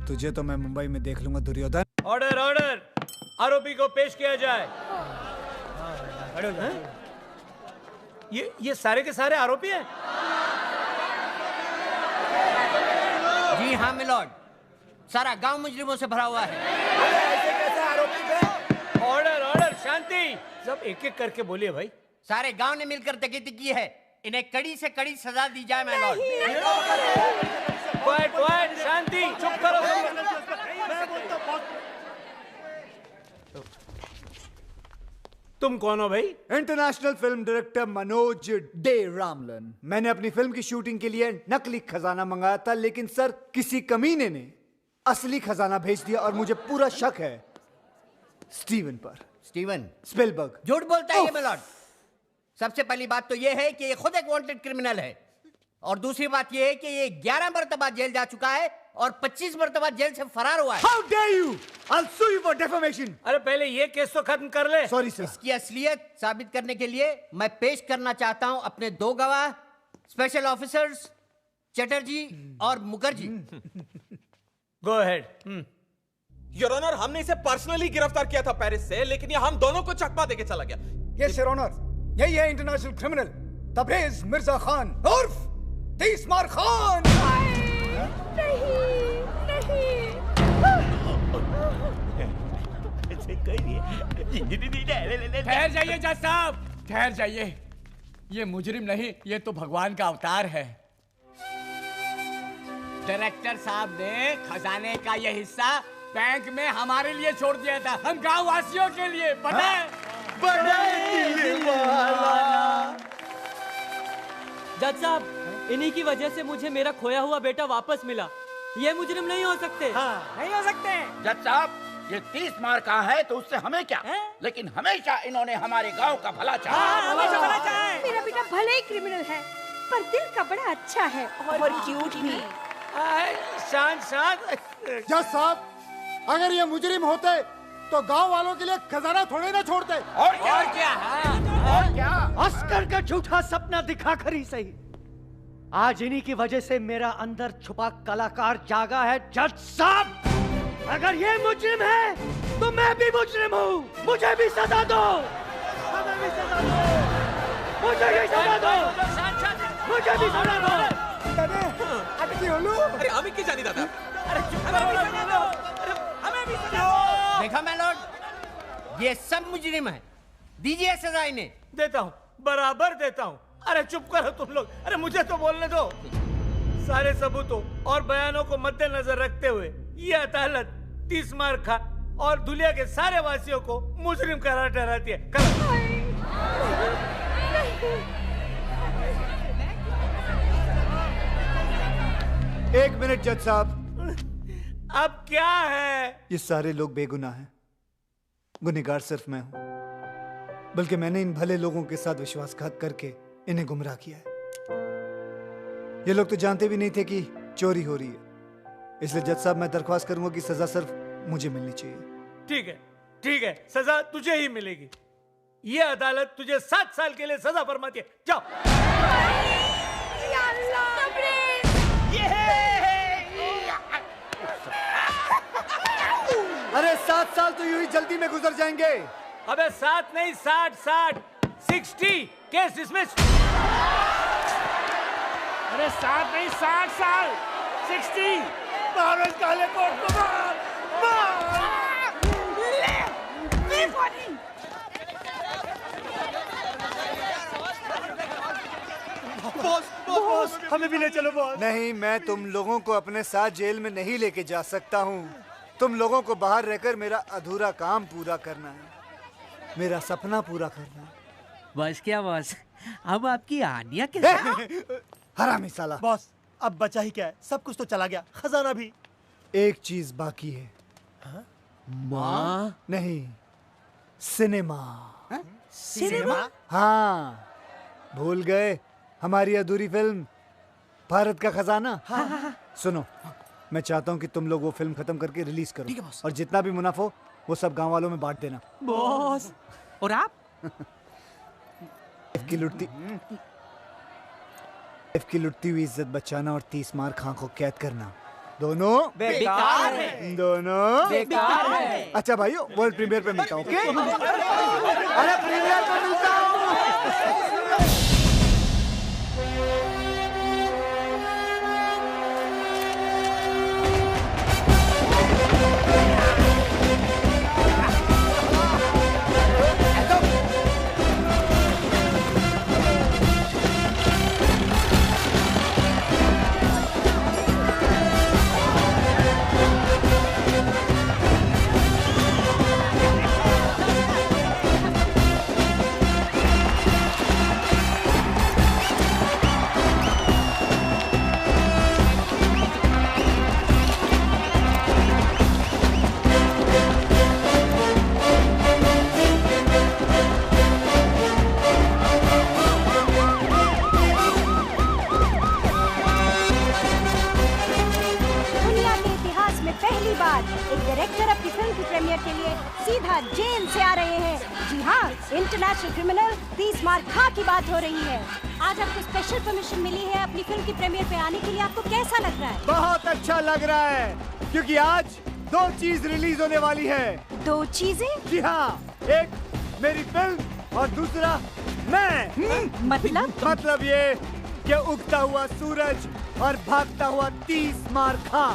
तुझे तो मैं मुंबई में देख लूंगा दुर्योधन। ऑर्डर ऑर्डर, आरोपी को पेश किया जाए। ये सारे के सारे आरोपी हैं? जी हाँ मिलॉर्ड, सारा गांव मुजरिमों से भरा हुआ है। ऐसे कैसे आरोपी थे? ऑर्डर ऑर्डर, शांति। सब एक एक करके बोलिए भाई। सारे गांव ने मिलकर तकीती की है, इन्हें कड़ी से कड़ी सजा दी जाए मिलॉर्ड। क्वाइट क्वाइट, शांति, चुप करो। तुम कौन हो भाई? International film director Manoj De Ramlan. मैंने अपनी फिल्म की शूटिंग के लिए नकली खजाना मंगाया था, लेकिन सर किसी कमीने ने असली खजाना भेज दिया और मुझे पूरा शक है स्टीवन पर। Steven Spielberg. झूठ बोलता है ये मिलॉर्ड। सबसे पहली बात तो ये है कि ये खुद एक वांटेड क्रिमिनल है, और दूसरी बात ये है कि ये 11 मरतबा जेल जा चुका है और 25 मरतबा जेल से फरार हुआ है। How dare you? I'll sue you for defamation. अरे पहले ये केस तो खत्म कर ले। Sorry sir. इसकी असलियत साबित करने के लिए मैं पेश करना चाहता हूं अपने 2 गवाह, स्पेशल ऑफिसर्स चटर्जी और Mukherjee. Go ahead. Your honour, हमने इसे पर्सनली गिरफ्तार किया था पेरिस से, लेकिन ये हम दोनों को चकमा देके चला गया। यस योर ऑनर, यही है इंटरनेशनल क्रिमिनल तबरेज मिर्जा खान उर्फ तीसमार खान। ठहर जाइए जज साहब, ठहर जाइए। ये मुजरिम नहीं, ये तो भगवान का अवतार है। डायरेक्टर साहब ने खजाने का ये हिस्सा बैंक में हमारे लिए छोड़ दिया था, हम गांव वासियों के लिए। पता है? जज साहब, इन्हीं की वजह से मुझे मेरा खोया हुआ बेटा वापस मिला। ये मुजरिम नहीं हो सकते। नहीं हो सकते। जज साहब, ये 30 मार का है तो उससे हमें क्या, लेकिन हमेशा इन्होंने हमारे गांव का भला चाहा। मेरा बेटा भले ही क्रिमिनल है, पर दिल का बड़ा अच्छा है और क्यूट भी। शांत शांत। जज साहब, अगर ये मुजरिम होते तो गांव वालों के लिए खजाना थोड़े ना छोड़ते। और क्या? अस्कर का झूठा सपना दिखाकर ही सही, आज इन्हीं की वजह से मेरा अंदर छुपा कलाकार जागा है। जज साहब, अगर ये मुजरिम है तो मैं भी मुजरिम हूँ। मुझे भी सजा दो, मुझे भी सजा दो, मुझे भी सजा दो, मुझे भी सजा दो। अरे हमें क्या जानी दादा? देखा मैलॉर्ड, ये सब मुजरिम है, दीजिए सजा इन्हें। देता हूँ, बराबर देता हूँ। अरे चुप करो तुम लोग, अरे मुझे तो बोलने दो। सारे सबूतों और बयानों को मद्देनजर रखते हुए ये अदालत तीसमार खान और दुनिया के सारे वासियों को मुजरिम करार ठहराती है। एक मिनट जज साहब। अब क्या है? ये सारे लोग बेगुनाह हैं, गुनहगार सिर्फ मैं हूं। बल्कि मैंने इन भले लोगों के साथ विश्वासघात करके इन्हें गुमराह किया है। ये लोग तो जानते भी नहीं थे कि चोरी हो रही है। इसलिए जज साहब, मैं दरख्वास्त करूंगा कि सजा सिर्फ मुझे मिलनी चाहिए। ठीक है, ठीक है, सजा तुझे ही मिलेगी। ये अदालत तुझे 7 साल के लिए सजा फरमाती है। जाओ। अरे 7 साल तो यूं ही जल्दी में गुजर जाएंगे। अबे 7 नहीं, 60 केस डिसमिस। अरे 7 नहीं 60 साल 60 मारो इस काले कोट को मार बॉस हमें भी ले चलो बॉस। नहीं, मैं तुम लोगों को अपने साथ जेल में नहीं लेके जा सकता हूँ। तुम लोगों को बाहर रहकर मेरा अधूरा काम पूरा करना है, मेरा सपना पूरा करना है। बस क्या बॉस, अब आपकी आनिया के साथ हरामी साला। बॉस अब बचा ही क्या है, सब कुछ तो चला गया, खजाना भी। एक चीज बाकी है। माँ? नहीं, सिनेमा। सिनेमा? हाँ, भूल गए हमारी अधूरी फिल्म भारत का खजाना। सुनो, मैं चाहता हूँ कि तुम लोग वो फिल्म खत्म करके रिलीज करो और जितना भी मुनाफा हो वो सब गांव वालों में बांट देना। बॉस और आप? की लुटती हुई इज्जत बचाना और 30 मार खां को कैद करना दोनों बेकार है। दोनों बेकार है। अच्छा भाइयों, वर्ल्ड प्रीमियर पे मिलता हूँ। ओके, अरे प्रीमियर पे मिलता हूँ। इंटरनेशनल क्रिमिनल 30 मार खां की बात हो रही है। आज आपको स्पेशल परमिशन मिली है अपनी फिल्म की प्रीमियर पे आने के लिए। आपको कैसा लग रहा है? बहुत अच्छा लग रहा है, क्योंकि आज 2 चीज रिलीज होने वाली है। 2 चीजें? जी हाँ, एक मेरी फिल्म और दूसरा मैं। मतलब ये कि उगता हुआ सूरज और भागता हुआ 30 मार खां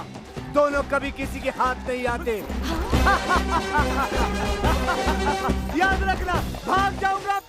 दोनों कभी किसी के हाथ नहीं आते। याद रखना, भाग जाऊंगा।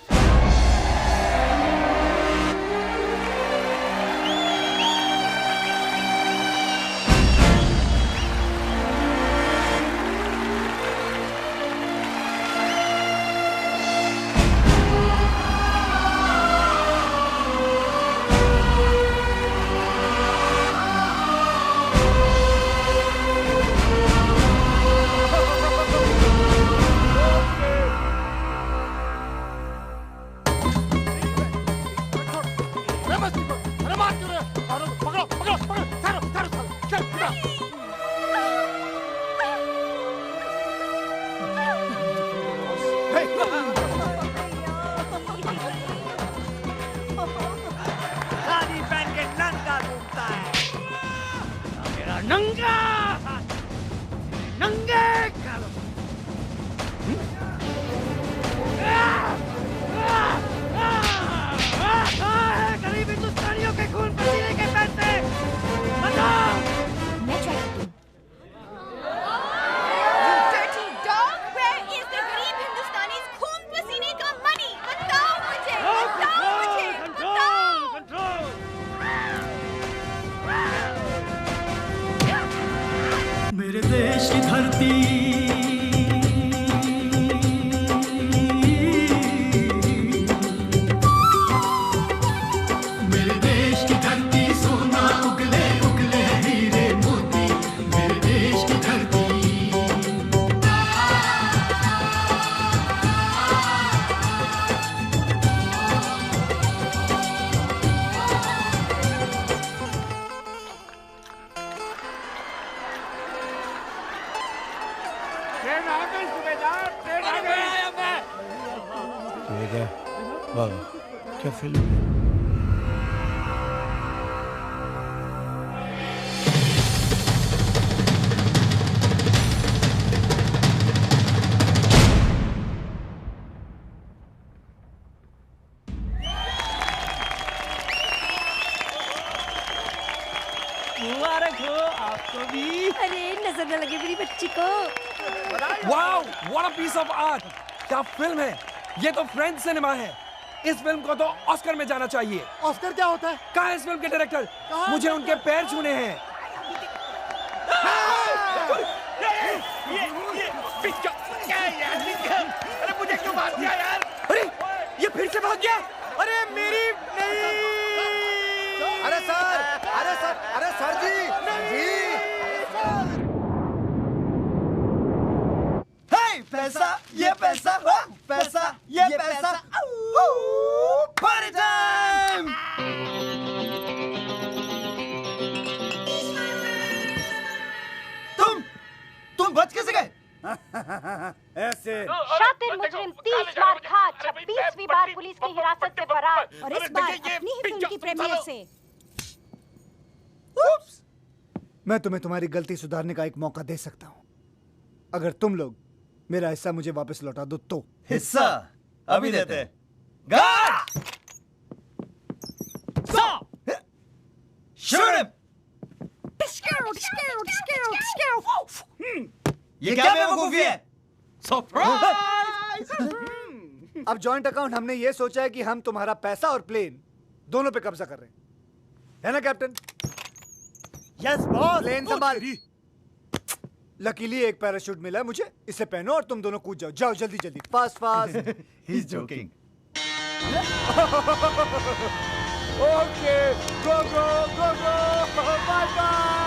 क्या फिल्म? मुबारक हो आपको भी। अरे नजर न लगे मेरी बच्ची को। Wow, what a piece of art. क्या फिल्म है ये, तो फ्रेंच सिनेमा है। इस फिल्म को तो ऑस्कर में जाना चाहिए। ऑस्कर क्या होता है? कहाँ है इस फिल्म के डायरेक्टर? मुझे उनके पैर छूने हैं। अरे मुझे क्यों मार दिया यार? अरे ये फिर से भाग गया। अरे मेरी नहीं। अरे सर, अरे सर, अरे सर जी, पैसा, ये पैसा, पैसा, ये पैसा, पार्टी टाइम। तुम बच कैसे गए? ऐसे शातिर मुजरिम 30 मार खा 26वीं बार पुलिस की हिरासत से फरार और इस बार अपनी ही फिल्म की प्रीमियर से। मैं तुम्हें तुम्हारी गलती सुधारने का एक मौका दे सकता हूँ। अगर तुम लोग मेरा हिस्सा मुझे वापस लौटा दो तो। हिस्सा अभी देते। ये क्या बेवकूफी है? अब जॉइंट अकाउंट हमने ये सोचा है कि हम तुम्हारा पैसा और प्लेन दोनों पे कब्जा कर रहे हैं, है ना कैप्टन? Yes boss. प्लेन संभाल। लकीली एक पैराशूट मिला है मुझे, इसे पहनो और तुम दोनों कूद जाओ। जाओ जल्दी जल्दी, fast fast. He is joking. Okay, go go go go, bye bye.